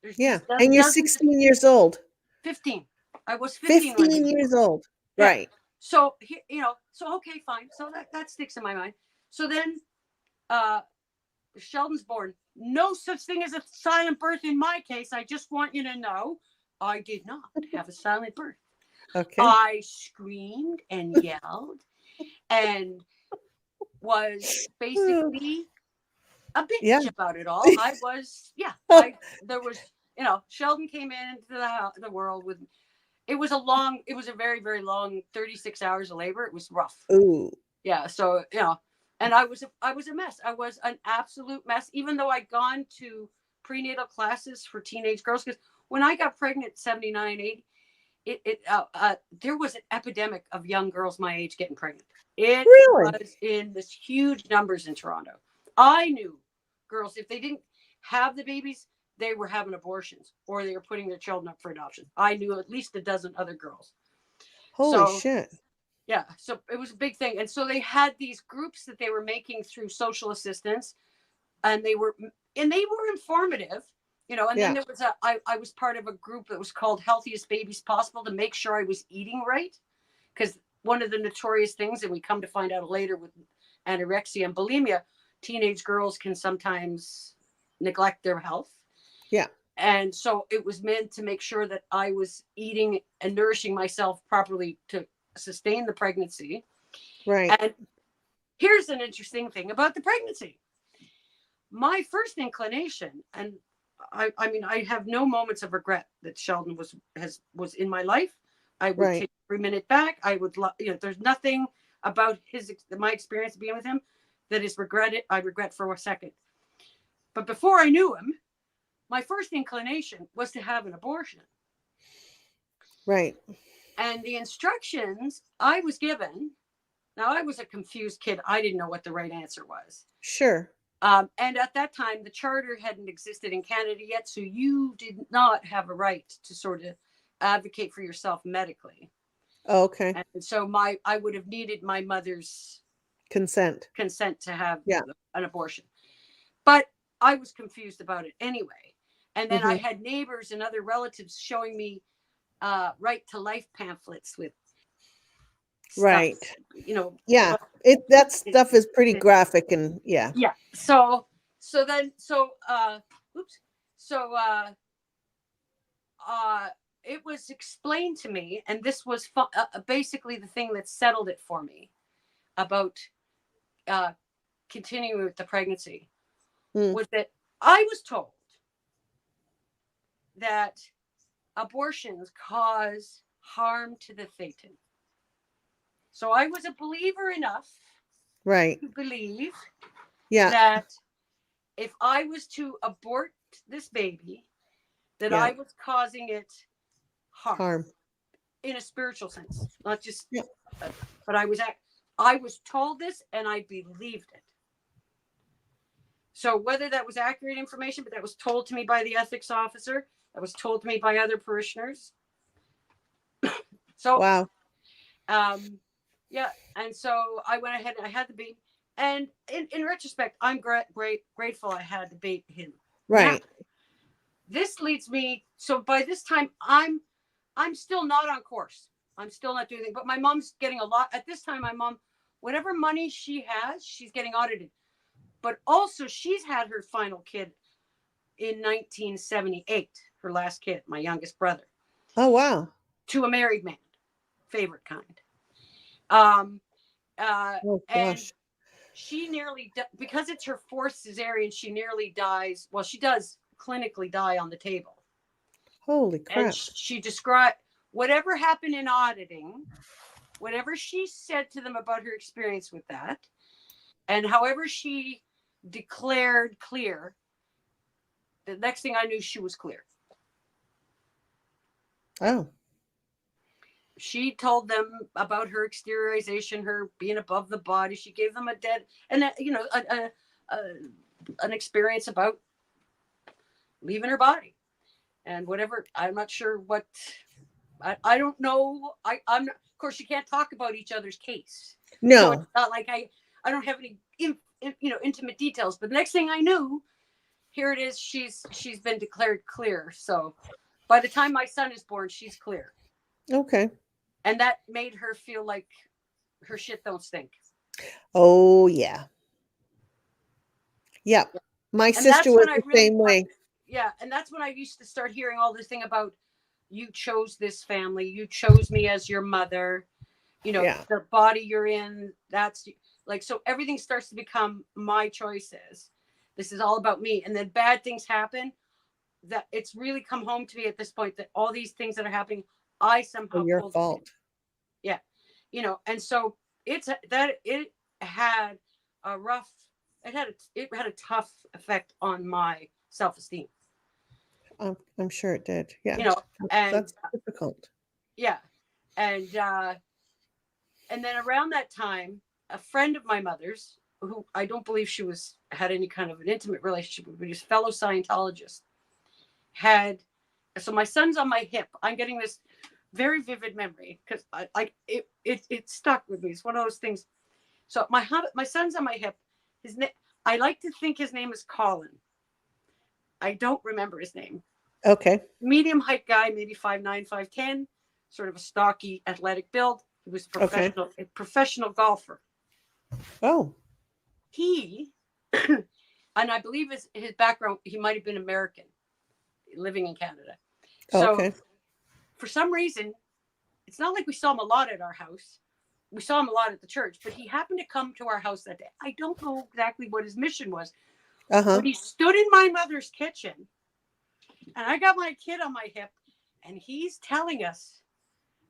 There's Yeah. these And you're dozens. 16 years old. 15. I was 15 when I 15 did the years course. old. Yeah. Right. So so okay, fine. So that sticks in my mind. So then uh Sheldon's born. No such thing as a silent birth in my case. I just want you to know I did not have a silent birth. Okay. I screamed and yelled and was basically a Yeah. bitch about it all. I was, yeah, I there was, Sheldon came into the world with it was a very, very long 36 hours of labor. It was rough. Ooh. Yeah. So, and I was a mess. I was an absolute mess, even though I'd gone to prenatal classes for teenage girls. Because when I got pregnant, 79, 80, there was an epidemic of young girls my age getting pregnant. It Really? was in this huge numbers in Toronto. I knew girls, if they didn't have the babies, they were having abortions or they were putting their children up for adoption. I knew at least a dozen other girls. Holy So shit. yeah, so it was a big thing. And so they had these groups that they were making through social assistance, and they were informative, and then Yeah. there was I was part of a group that was called Healthiest Babies Possible to make sure I was eating right. Because one of the notorious things, and we come to find out later with anorexia and bulimia, teenage girls can sometimes neglect their health. Yeah. And so it was meant to make sure that I was eating and nourishing myself properly to sustain the pregnancy. Right. And here's an interesting thing about the pregnancy. My first inclination, and I mean, I have no moments of regret that Sheldon was in my life. I would Right. take every minute back. I would, there's nothing about my experience being with him that is regretted. I regret for a second. But before I knew him, my first inclination was to have an abortion. Right. And the instructions I was given, now I was a confused kid. I didn't know what the right answer was. Sure. And at that time, the charter hadn't existed in Canada yet, so you did not have a right to sort of advocate for yourself medically. Oh, okay. And so I would have needed my mother's Consent. consent to have Yeah. an abortion. But I was confused about it anyway. And then I Mm-hmm. had neighbors and other relatives showing me right to life pamphlets with stuff, Right. you know. Yeah. But That it, stuff is pretty it, graphic, and yeah. yeah. Oops. So uh, it was explained to me, and this was basically the thing that settled it for me about uh, continuing with the pregnancy, Mm. was that I was told that abortions cause harm to the thetan. So I was a believer enough Right. to believe Yeah. that if I was to abort this baby, that Yeah. I was causing it harm Harm. in a spiritual sense, not just. Yeah. But I was told this, and I believed it. So whether that was accurate information, but that was told to me by the ethics officer, that was told to me by other parishioners. So, Wow. um, yeah, and so I went ahead and I had the baby. And in retrospect, I'm grateful I had the baby. Now, Right. this leads me. So by this time, I'm still not on course. I'm still not doing anything. But my mom's getting a lot at this time. My mom, whatever money she has, she's getting audited. But also, she's had her final kid in 1978, her last kid, my youngest brother, Oh, wow. to a married man, favorite kind. Um, Oh, and gosh. she nearly, because it's her fourth cesarean, she nearly dies. Well, she does clinically die on the table. Holy And crap. she described whatever happened in auditing, whatever she said to them about her experience with that, and however she declared clear, the next thing I knew, she was clear. Oh, She told them about her exteriorization, her being above the body. She gave them a dead, and a, an experience about leaving her body and whatever. I'm not sure what. I don't know. I'm not, of course you can't talk about each other's case, so it's no. not like I don't have any intimate details. But the next thing I knew, here it is. She's been declared clear. So by the time my son is born, she's clear, Okay. and that made her feel like her shit don't stink. Oh, yeah. Yep. My And sister that's was when I the really same way. yeah, and that's when I used to start hearing all this thing about you chose this family, you chose me as your mother, Yeah. the body you're in, that's like, so everything starts to become my choices. This is all about me. And then bad things happen, that it's really come home to me at this point that all these things that are happening, I For somehow your pulled the pin. fault. Yeah. And so it's that it had a rough, it had a tough effect on my self-esteem, I'm sure it did. Yeah. you know, and That's difficult. yeah. And and then around that time, a friend of my mother's, who I don't believe she had any kind of an intimate relationship with, but his fellow Scientologist, had. So my son's on my hip. I'm getting this very vivid memory because it stuck with me. It's one of those things. So my son's on my hip. His name, I like to think his name is Colin. I don't remember his name. Okay. Medium height guy, maybe 5'9", 5'10", sort of a stocky, athletic build. He was Okay. a professional golfer. Oh. He, and I believe his background, he might have been American, living in Canada. So Okay. for some reason, it's not like we saw him a lot at our house. We saw him a lot at the church, but he happened to come to our house that day. I don't know exactly what his mission was, Uh-huh. but he stood in my mother's kitchen, and I got my kid on my hip, and he's telling us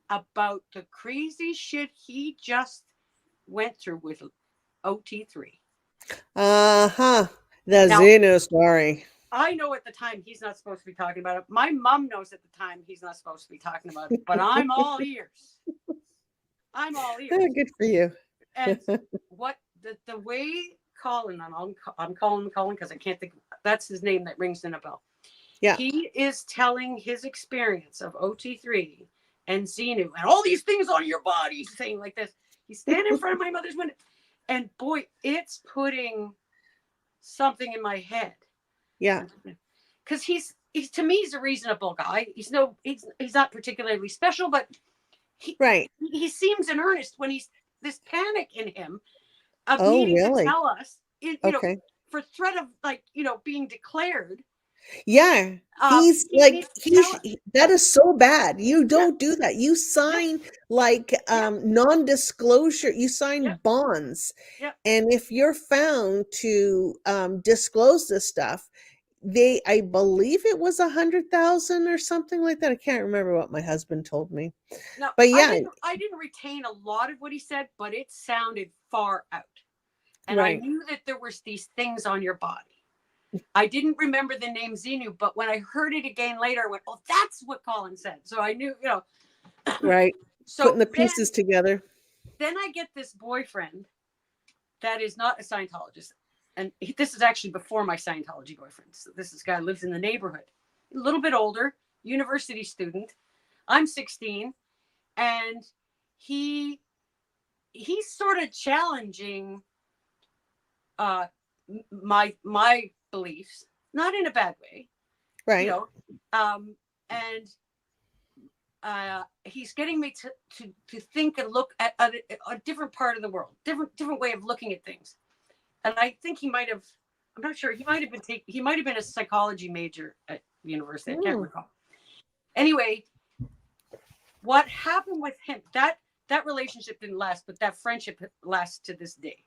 about the crazy shit he just went through with OT3. Uh-huh. The Now, Xenu story. I know at the time he's not supposed to be talking about it. My mom knows at the time he's not supposed to be talking about it, but I'm all ears. I'm all ears. Good for you. And what the way Colin, I'm calling him Colin because I can't think, that's his name that rings in a bell. Yeah. He is telling his experience of OT3 and Xenu and all these things on your body, saying like this. He's standing in front of my mother's window. And boy, it's putting something in my head. Yeah. Because he's to me, he's a reasonable guy. He's not particularly special, but he Right. he seems in earnest when he's this panic in him of Oh, needing to really? tell us, Okay. for threat of, like, being declared. Yeah. He's He like needs to tell us. that is so bad. You Yeah, don't do that. You yeah, sign like yeah, non-disclosure. You yeah, sign bonds. yeah. And if you're found to disclose this stuff, I believe it was 100,000 or something like that. I can't remember what my husband told me. Now, But I yeah, didn't retain a lot of what he said, but it sounded far out. And I right. knew that there was these things on your body. I didn't remember the name Xenu, but when I heard it again later, I went, "Oh, that's what Colin said." So I knew, Right. Putting So the pieces together. then I get this boyfriend that is not a Scientologist. And this is actually before my Scientology boyfriend. So this guy lives in the neighborhood, a little bit older, university student. I'm 16, and he he's sort of challenging uh, my beliefs, not in a bad way, you Right. know, and he's getting me to think and look at a different part of the world, different way of looking at things. And I think he might have. I'm not sure. He might have been a psychology major at university. I can't Mm. recall. Anyway, what happened with him? That relationship didn't last, but that friendship lasts to this day.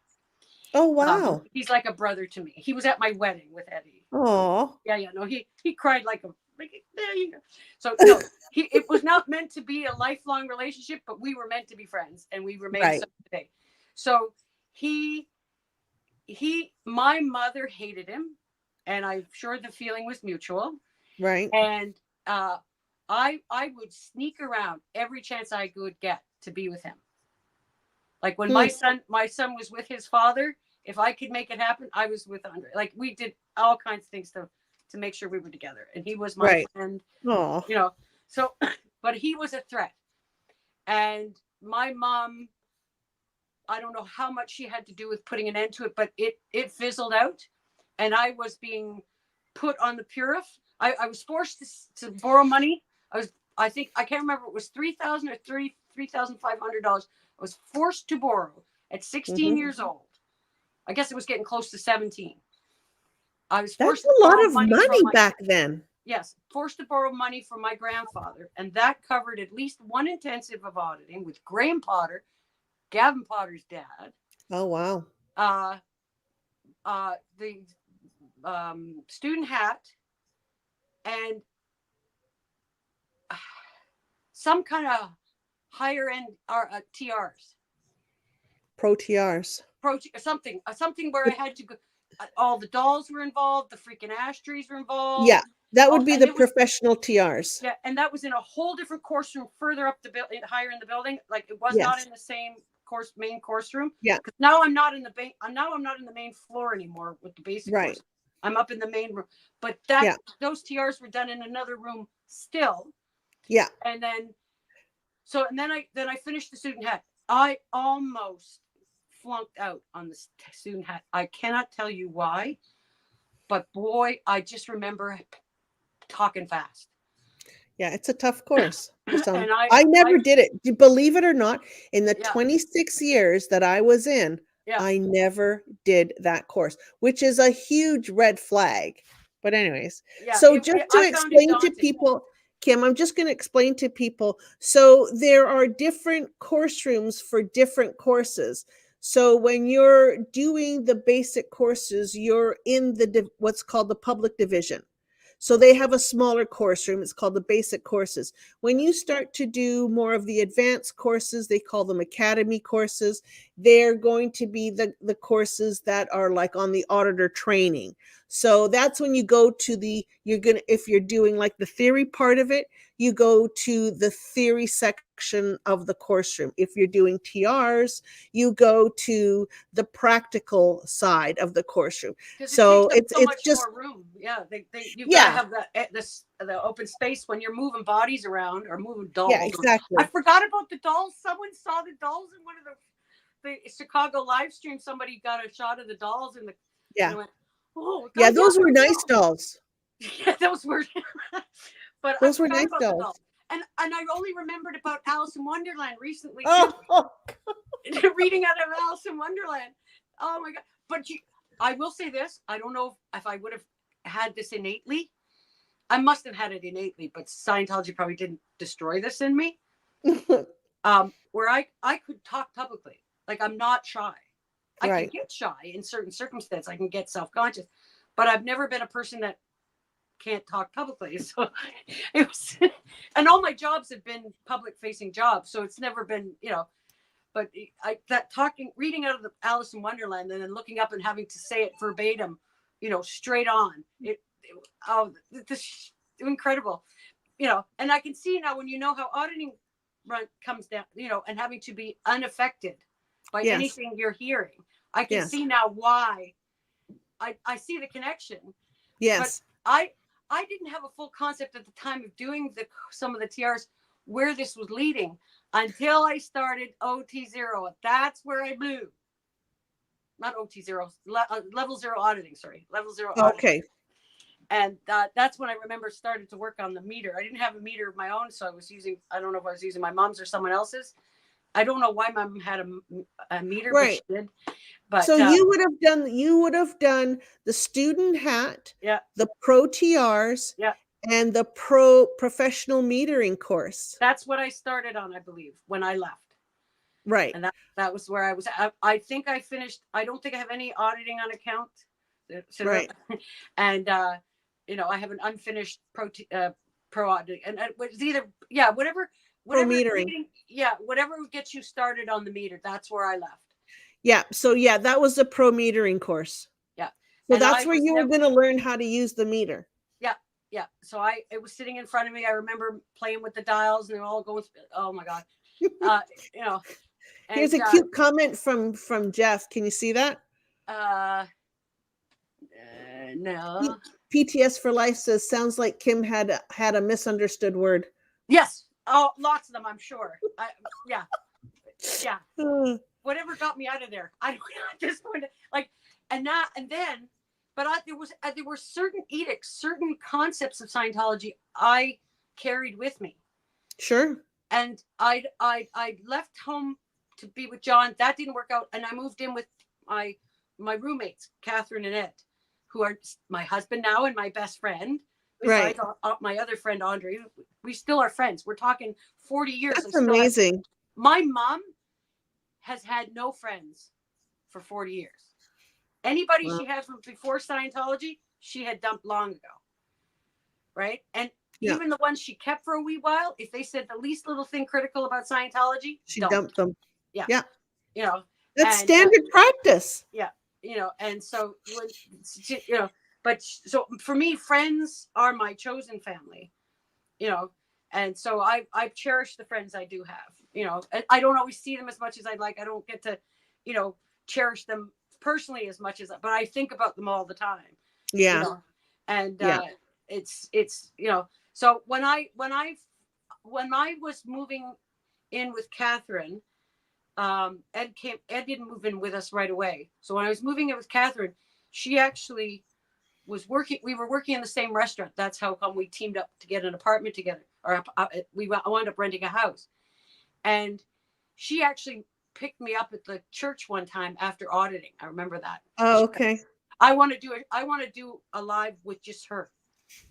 Oh, wow. He's like a brother to me. He was at my wedding with Eddie. Oh. Yeah, yeah. No, he cried like there you go. So no, it was not meant to be a lifelong relationship, but we were meant to be friends, and we remain Right. so today. So he my mother hated him, and I'm sure the feeling was mutual. Right. And uh, I would sneak around every chance I could get to be with him. Like when Hmm. my son was with his father, if I could make it happen, I was with Andre. Like we did all kinds of things to make sure we were together, and he was my Right. friend. Oh. So, but he was a threat, and my mom, I don't know how much she had to do with putting an end to it, but it fizzled out, and I was being put on the Purif. I was forced to borrow money. I think I can't remember, it was 3,000 or $3,500. I was forced to borrow at 16 Hmm. years old. I guess it was getting close to 17. I was That's forced to a lot borrow of money from money my back then. yes, forced to borrow money from my grandfather, and that covered at least one intensive of auditing with Graham Potter, Gavin Potter's dad, Oh, wow. uh, the student hat, and some kind of higher end TRs, Pro TRs. something where I had to go. All the dolls were involved. The freaking ashtrays were Yeah. involved. That Oh, would be and the it was professional TRs. yeah, and that was in a whole different course room further up the building, higher in the building. Like it was not Yes. in the same main course room. Yeah. Because now I'm not in the now I'm not in the main floor anymore with the basic Right. course. I'm up in the main room. But Yeah. those TRs were done in another room still. Yeah. And then I finished the student hat. I almost flunked out on the student hat. I cannot tell you why, but boy, I just remember talking fast. Yeah. It's a tough course for some. And I I never did it. Believe it or not, in the yeah, 26 years that I was in, yeah, I never did that course, which is a huge red flag. But anyways, yeah. so just to I found it explain to daunting. people, Kim, I'm just going to explain to people. So there are different course rooms for different courses. So when you're doing the basic courses, you're in what's called the public division. So they have a smaller course room. It's called the basic courses. When you start to do more of the advanced courses, they call them academy courses. They're going to be the courses that are like on the auditor training. So that's when you go to if you're doing like the theory part of it, you go to the theory section of the course room. If you're doing TRs, you go to the practical side of the course room. Because it takes So up it's so it's much just more room. Yeah, you've got to yeah, have the open space when you're moving bodies around or moving yeah, dolls. I exactly. forgot about the dolls. Someone saw the dolls in one of the Chicago live stream. Somebody got a shot of the dolls and I Yeah. went, Oh, Yeah, yeah, those were nice dolls. yeah, those were. But I Those were forgot nice about the dolls. doll, and I only remembered about Alice in Wonderland recently too. Oh, Reading out of Alice in Wonderland. Oh my god! But I will say this: I don't know if I would have had this innately. I must have had it innately, but Scientology probably didn't destroy this in me. Where I could talk publicly, like I'm not shy. I can right. get shy in certain circumstances. I can get self conscious, but I've never been a person that can't talk publicly. So it was, and all my jobs have been public facing jobs, so it's never been, But that talking, reading out of the Alice in Wonderland, and then looking up and having to say it verbatim, straight on. This incredible, And I can see now when how auditing comes down, and having to be unaffected by Yes. anything you're hearing. I can Yes. see now why. I see the connection, but Yes. I didn't have a full concept at the time of doing some of the TRs where this was leading until I started OT0. That's where I blew. Not OT0, level zero auditing. Sorry, level zero auditing. Okay. And that's when I remember started to work on the meter. I didn't have a meter of my own, so I don't know if I was using my mom's or someone else's. I don't know why my mom had a meter, but Right. she did. But So you would have done the student hat, yeah, the pro TRs, yeah, and the pro professional metering course. that's what I started on, I believe, when I left. Right. And that was where I was. I think I finished. I don't think I have any auditing on account. Right. And I have an unfinished pro auditing, and it was either whatever Pro whatever metering. whatever gets you started on the meter. That's where I left. Yeah. So yeah, that was the pro metering course. Yeah, So and that's I where was you were never. going to learn how to use the meter. Yeah, yeah. So it was sitting in front of me. I remember playing with the dials, and they're all going. Oh my god, uh, you know. Here's And a cute comment from Jeff. Can you see that? no. PTS for Life says sounds like Kim had a misunderstood word. Yes. Oh, lots of them, I'm sure. Yeah. Yeah. Uh, Whatever got me out of there. I don't know at this point. But there were certain edicts, certain concepts of Scientology I carried with me. sure. And I left home to be with John. That didn't work out. And I moved in with my roommates, Catherine and Ed, who are my husband now and my best friend. Besides my other friend, Andre, we still are friends. We're talking 40 years. That's amazing. My mom has had no friends for 40 years. Anybody she had from before Scientology, she had dumped long ago. Right? And even the ones she kept for a wee while, if they said the least little thing critical about Scientology, she dumped them. Yeah. Yeah. That's standard practice. Yeah. And so but so for me, friends are my chosen family, and so I cherish the friends I do have. I don't always see them as much as I'd like. I don't get to, cherish them personally as much but I think about them all the time. Yeah. And it's so when I was moving in with Catherine, Ed didn't move in with us right away. So when I was moving in with Catherine, she actually was working. We were working in the same restaurant. That's how come we teamed up to get an apartment together, or we wound up renting a house. And she actually picked me up at the church one time after auditing. I remember that. Oh, okay. I want to do a live with just her,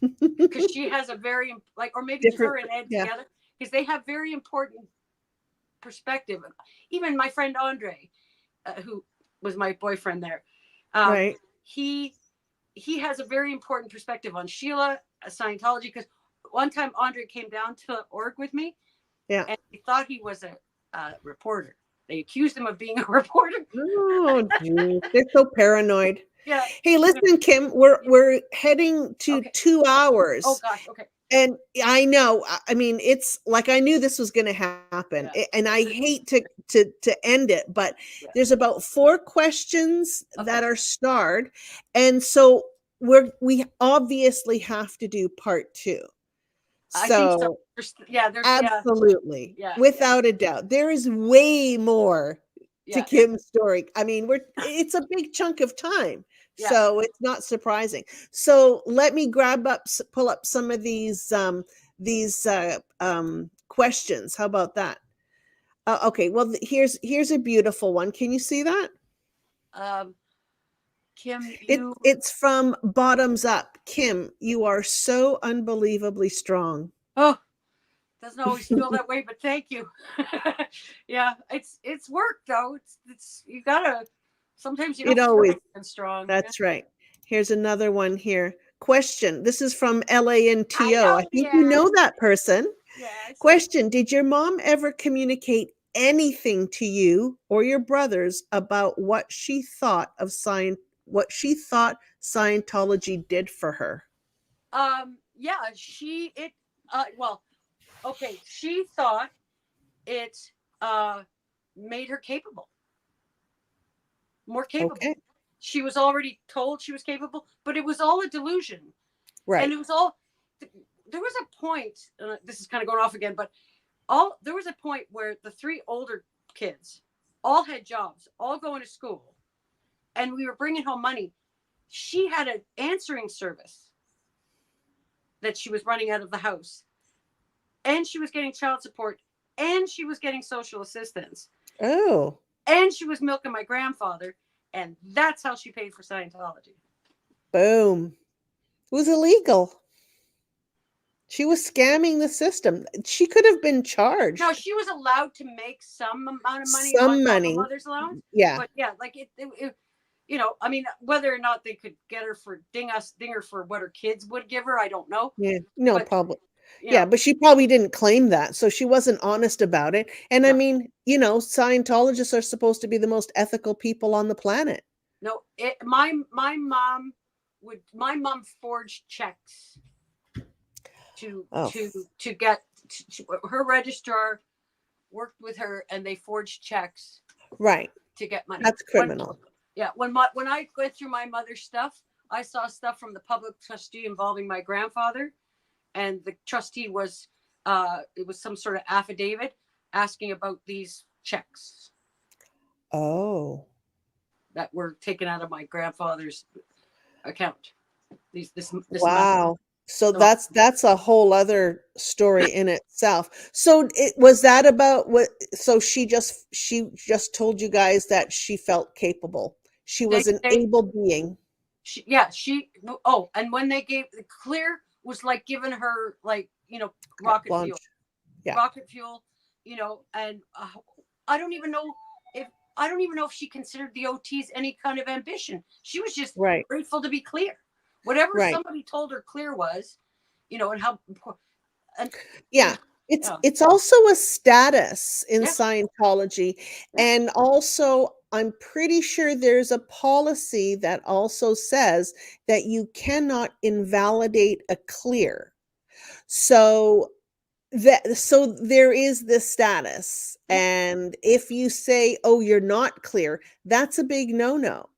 because she has a very or maybe just her and Ed together, because they have very important perspective. Even my friend Andre, who was my boyfriend there, right? He has a very important perspective on Sheila, Scientology. Because one time Andre came down to org with me, and he thought he was a reporter. They accused him of being a reporter. Oh, geez. They're so paranoid. Yeah. Hey, listen, Kim, we're heading to 2 hours. Oh gosh. Okay. And I know, I mean, it's like I knew this was going to happen, and I hate to end it, but there's about 4 questions that are starred, and so we obviously have to do part 2. I think so. There's absolutely, without a doubt, there is way more to Kim's story. I mean, it's a big chunk of time Yeah. So it's not surprising. So let me pull up some of these questions. How about that? Okay, well, here's a beautiful one. Can you see that? Um, Kim, It you. it's from Bottoms Up. Kim, you are so unbelievably strong. Oh, doesn't always feel that way, but thank you. Yeah, it's work though. It's you gotta. Sometimes you It don't feel always like you're strong. Yeah. That's right. Here's another one here. Question. This is from I LANTO. I know the think you know answer. that person. Yes. Question. Did your mom ever communicate anything to you or your brothers about what she thought Scientology did for her? Yeah. She it. Well. Okay. She thought it uh made her capable, more capable. Okay. She was already told she was capable, but it was all a delusion, and Right. it was all. There was a point. This is kind of going off again, but all there was a point where the three older kids all had jobs, all going to school, and we were bringing home money. She had an answering service that she was running out of the house, and she was getting child support, and she was getting social assistance, Oh, and she was milking my grandfather, and that's how she paid for Scientology. boom. It was illegal. She was scamming the system. She could have been Now charged she was allowed to make some amount of money on some top of money. mother's allowance, Yeah. but yeah, like I mean, whether or not they could get her for dinger for what her kids would give her, I don't know. Yeah. No, But probably. you Yeah, know, but she probably didn't claim that. So she wasn't honest about it. And I no, mean, Scientologists are supposed to be the most ethical people on the planet. no. My mom forged checks to Oh, to to get her registrar worked with her, and they forged checks right. to get money. That's criminal. When I went through my mother's stuff, I saw stuff from the public trustee involving my grandfather, and the trustee was it was some sort of affidavit asking about these checks Oh, that were taken out of my grandfather's account. This money. wow. So So that's a whole other story in itself. So it was that about what so she just told you guys that she felt capable. She they was an they able being. she oh, and when they gave the clear was like giving her like Carte rocket fuel, blanche. Yeah. rocket fuel, and I don't even know if I don't even know if she considered the OTs any kind of ambition. She was just Right. grateful to be clear. Whatever Right. somebody told her clear was, and how and it Yeah. was yeah It's also a status in yeah Scientology, yeah and also I'm pretty sure there's a policy that also says that you cannot invalidate a clear. So there is this status, yeah and if you say, "Oh, you're not clear," that's a big no-no.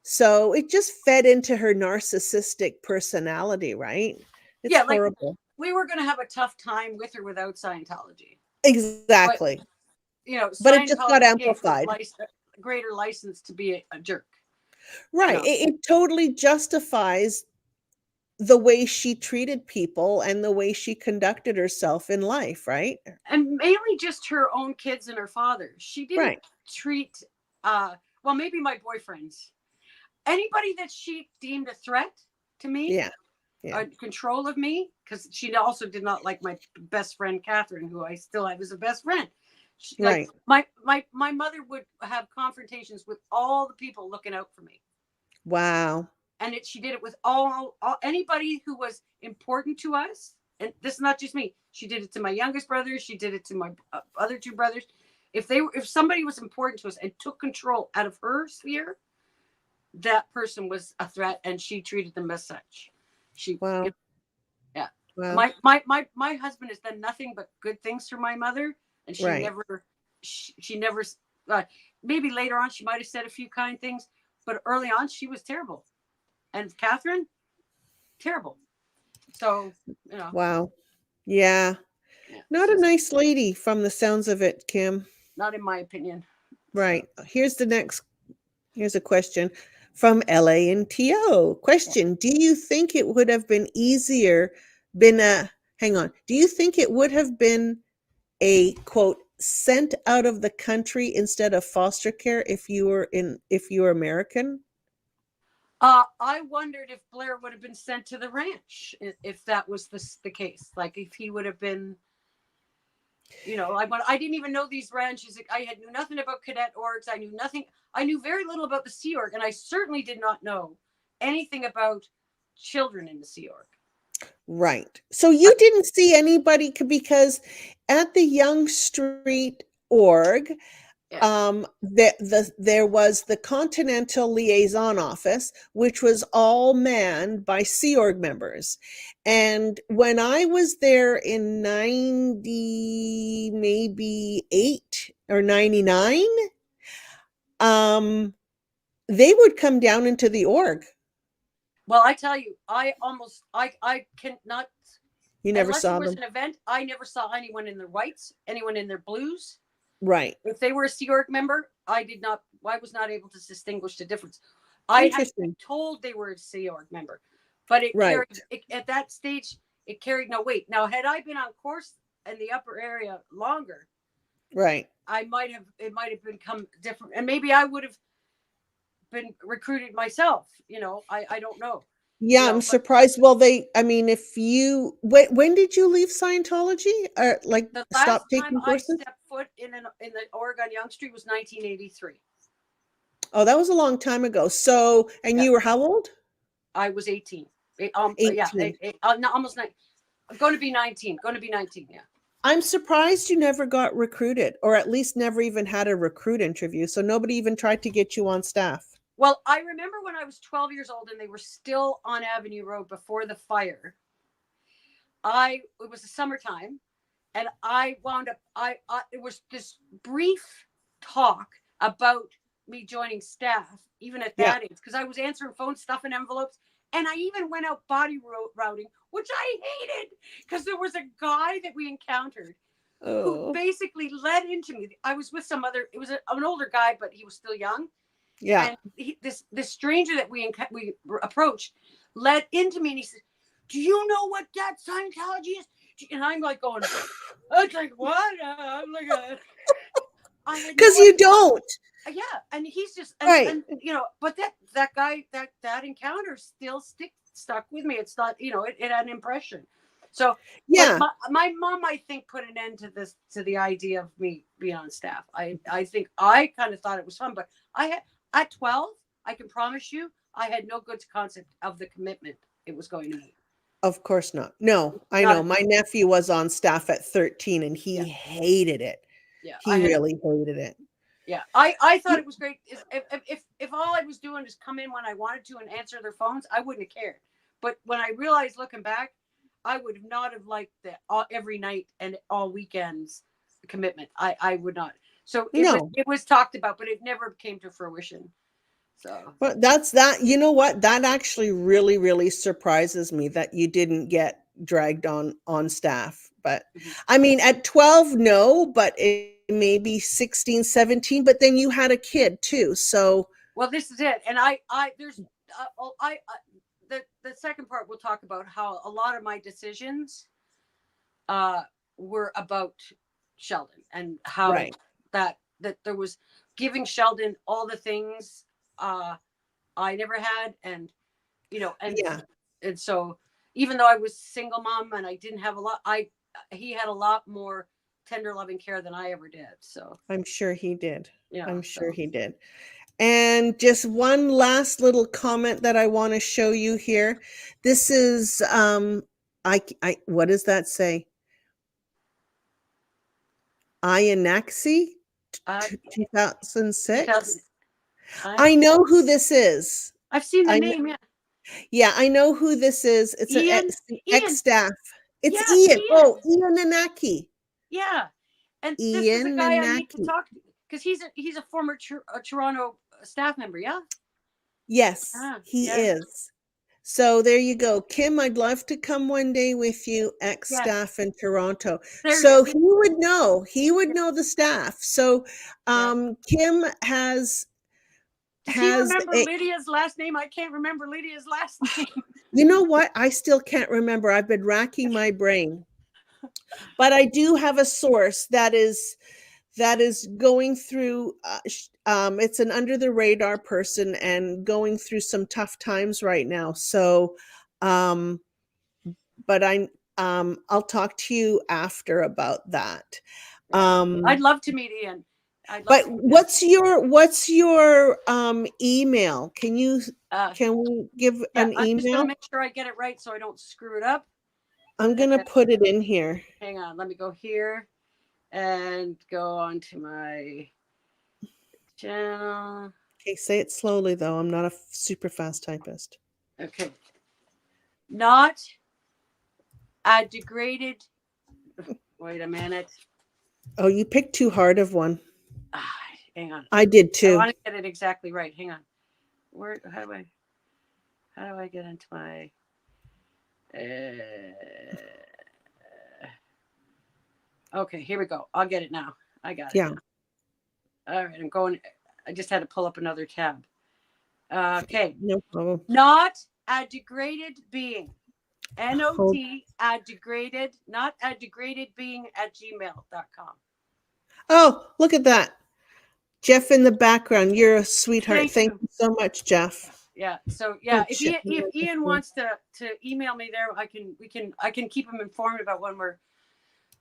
So it just fed into her narcissistic personality, right? It's yeah. Like horrible. we were gonna have a tough time with or without Scientology, but Exactly. But it just got Scientology gave her amplified. greater license to be a jerk. You Right. know, It totally justifies the way she treated people and the way she conducted herself in life, right? and mainly just her own kids and her father. She didn't Right. treat, uh, well, maybe my boyfriends, anybody that she deemed a threat to me, Yeah. Yeah. control of me, because she also did not like my best friend Catherine, who I still have as a best friend. Like Right. my mother would have confrontations with all the people looking out for me, Wow. and she did it with all anybody who was important to us. And this is not just me. She did it to my youngest brother. She did it to my other two brothers. If somebody was important to us and took control out of her sphere, that person was a threat, and she treated them as such. She, Wow. yeah. Wow. My husband has done nothing but good things for my mother, and Right. she never. Uh, Maybe later on she might have said a few kind things, but early on she was terrible. And Catherine, terrible. So Wow. Yeah. yeah, it's Not a just nice lady from the sounds of it, Kim. not in my opinion. So Right. Here's a question. from LANTO. Yeah. Question: do you think it would have been easier, been a, hang on, do you think it would have been a quote sent out of the country instead of foster care if you were American? I wondered if Blair would have been sent to the ranch if that was the case. Like if he would have been, I didn't even know these ranches. I had knew nothing about cadet orgs. I knew nothing. I knew very little about the Sea Org, and I certainly did not know anything about children in the Sea Org. Right. So I, you didn't see anybody because at the Young Street org, yeah. there was the Continental Liaison Office, which was all manned by Sea Org members. And when I was there in 90, maybe 8 or 99, um, they would come down into the org. Well, I tell you, I cannot, You never unless there saw was them. an event. I never saw anyone in their whites, anyone in their blues. Right. If they were a Sea Org member, I did not. I was not able to distinguish the difference. I had been Interesting. told they were a Sea Org member, but Right. at that stage. It carried no weight. Now, had I been on course in the upper area longer, Right. I might have. It might have become different, and maybe I would have been recruited myself. I don't know. Yeah, I'm But surprised. Well, I mean, if you, when did you leave Scientology? Or like the stop last time taking I courses? stepped foot in the Oregon Young Street was 1983. Oh, that was a long time ago. So, and Yeah, you were how old? I was 18. Yeah, 18. no, almost 9. I'm going to be 19. Going to be 19. Yeah. I'm surprised you never got recruited, or at least never even had a recruit interview. So nobody even tried to get you on staff. Well, I remember when I was 12 years old and they were still on Avenue Road before the fire. It was the summertime, and I wound up. It was this brief talk about me joining staff, even at Yeah. that age, because I was answering phone, stuffing envelopes, and I even went out body routing, which I hated, because there was a guy that we encountered who Oh, basically led into me. I was with some other. It was an older guy, but he was still young, yeah. and this stranger that we approached led into me, and he said, "Do you know what that Scientology is?" And I'm like going, "I was like, what?" I'm like, I had Because no you idea. don't. Yeah, and he's just Right. and but that guy that encounter still stuck with me. It's not it had an impression. So, but Yeah. my mom, I think, put an end to the idea of me being on staff. I think I kind of thought it was fun, but I had at 12, I can promise you, I had no good concept of the commitment it was going to make. Of course not. No, I Not know. at My nephew was on staff at 13 and Yeah, he hated it. yeah. I He had really hated it. Yeah, I thought it was great. If all I was doing is come in when I wanted to and answer their phones, I wouldn't have cared. But when I realized looking back, I would not have liked that every night and all weekends commitment. I would not. So No. it was talked about, but it never came to fruition. So But that's that. You know what? That actually really, really surprises me that you didn't get dragged on staff. But mhm. I mean, at 12, no, but it maybe 16, 17. But then you had a kid too. So Well, this is it, and I there's the second part we'll talk about how a lot of my decisions uh, were about Sheldon and how right. that there was giving Sheldon all the things uh, I never had, and you know, Yeah, and so even though I was single mom and I didn't have a lot, he had a lot more tender loving care than I ever did. So I'm sure he did. I'm sure so he did. And just one last little comment that I want to show you here. This is I what does that say? Ianaxi uh, 2000. 2006. I I know who this is. I've seen the I kn name. Yeah, Yeah, I know who this is. It's an Ian. Ian. ex-staff. It's Yeah, Ian. Oh, Ian. Ian Anaki. Yeah, and this is a Ian guy I need to Anaki. talk to because he's a former Toronto staff member. Yeah. Yes, he Yeah. is. So there you go. Kim, I'd love to come one day with you, Yes. ex-staff in Toronto. There. So he would know the staff. So Yeah. Kim has Does he has remember a, Lydia's last name? I can't remember Lydia's last name. you know what? I still can't remember. I've been racking my brain. But I do have a source that is going through it's an under the radar person and going through some tough times right now. So um but I'll talk to you after about that. I'd Um love to meet Ian. I'd love but to meet him. what's your email? Uh, Can we give yeah, an I'm just gonna email? make sure I get it right so I don't screw it up. I'm gonna And put it in here. hang on, let me go here and go on to my channel. Okay, say it slowly though. I'm not a super fast typist. Okay. Not a degraded. Wait a minute. Oh, you picked too hard of one. Ah, hang on. I did I too. want to get it exactly right. Hang on. Where? How do I get into my? Okay, here we go. I'll get it now. I got it Yeah, now. All right, I'm going. I just had to pull up another tab. Okay. no problem. Not a degraded being. Hold. NOT a degraded, not a degraded being at gmail.com. Oh, look at that. Jeff in the background. You're a sweetheart. Thank Thank you. you so much, Jeff. Yeah. So Oh, yeah, shit. If Ian wants to email me there, I can keep him informed about when we're.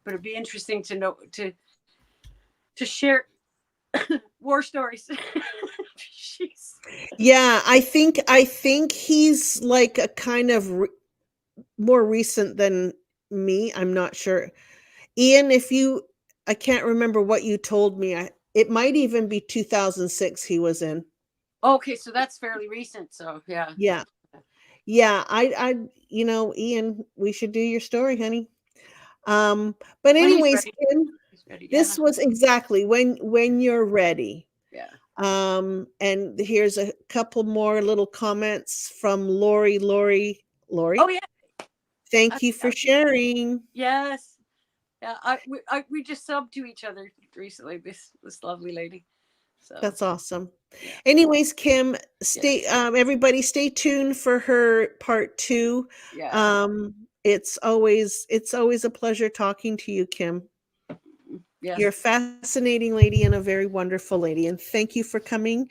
But it'd be interesting to know to share war stories. Jeez. Yeah, I think he's like a kind of more recent than me. I'm not sure. Ian, if you I can't remember what you told me. It might even be 2006 he was in. Okay, so that's fairly recent. So yeah. Yeah. Yeah, Ian, we should do your story, honey. But When he's anyways, ready. Kim, He's ready. Yeah. this was exactly when you're ready. Yeah. And here's a couple more little comments from Lori. Oh Lori, yeah. thank you for sharing. Yes. Yeah. We just subbed to each other recently. This lovely lady. So That's awesome. yeah. Anyways, Kim, Yes. everybody stay tuned for her part 2. Yeah. Um, it's always a pleasure talking to you, Kim. Yes. You're a fascinating lady and a very wonderful lady, and thank you for coming,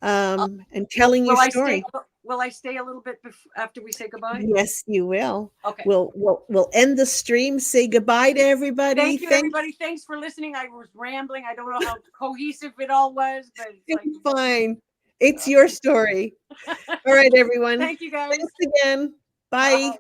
and telling your Will I stay? story. Will I stay a little bit after we say goodbye? Yes, you will. Okay. We'll end the stream, say goodbye to everybody. Thank you, Thank everybody. Thanks for listening. I was rambling. I don't know how cohesive it all was, but it's like. It's fine. It's your story. All right, everyone. Thank you, guys. Thanks again. Bye. Bye.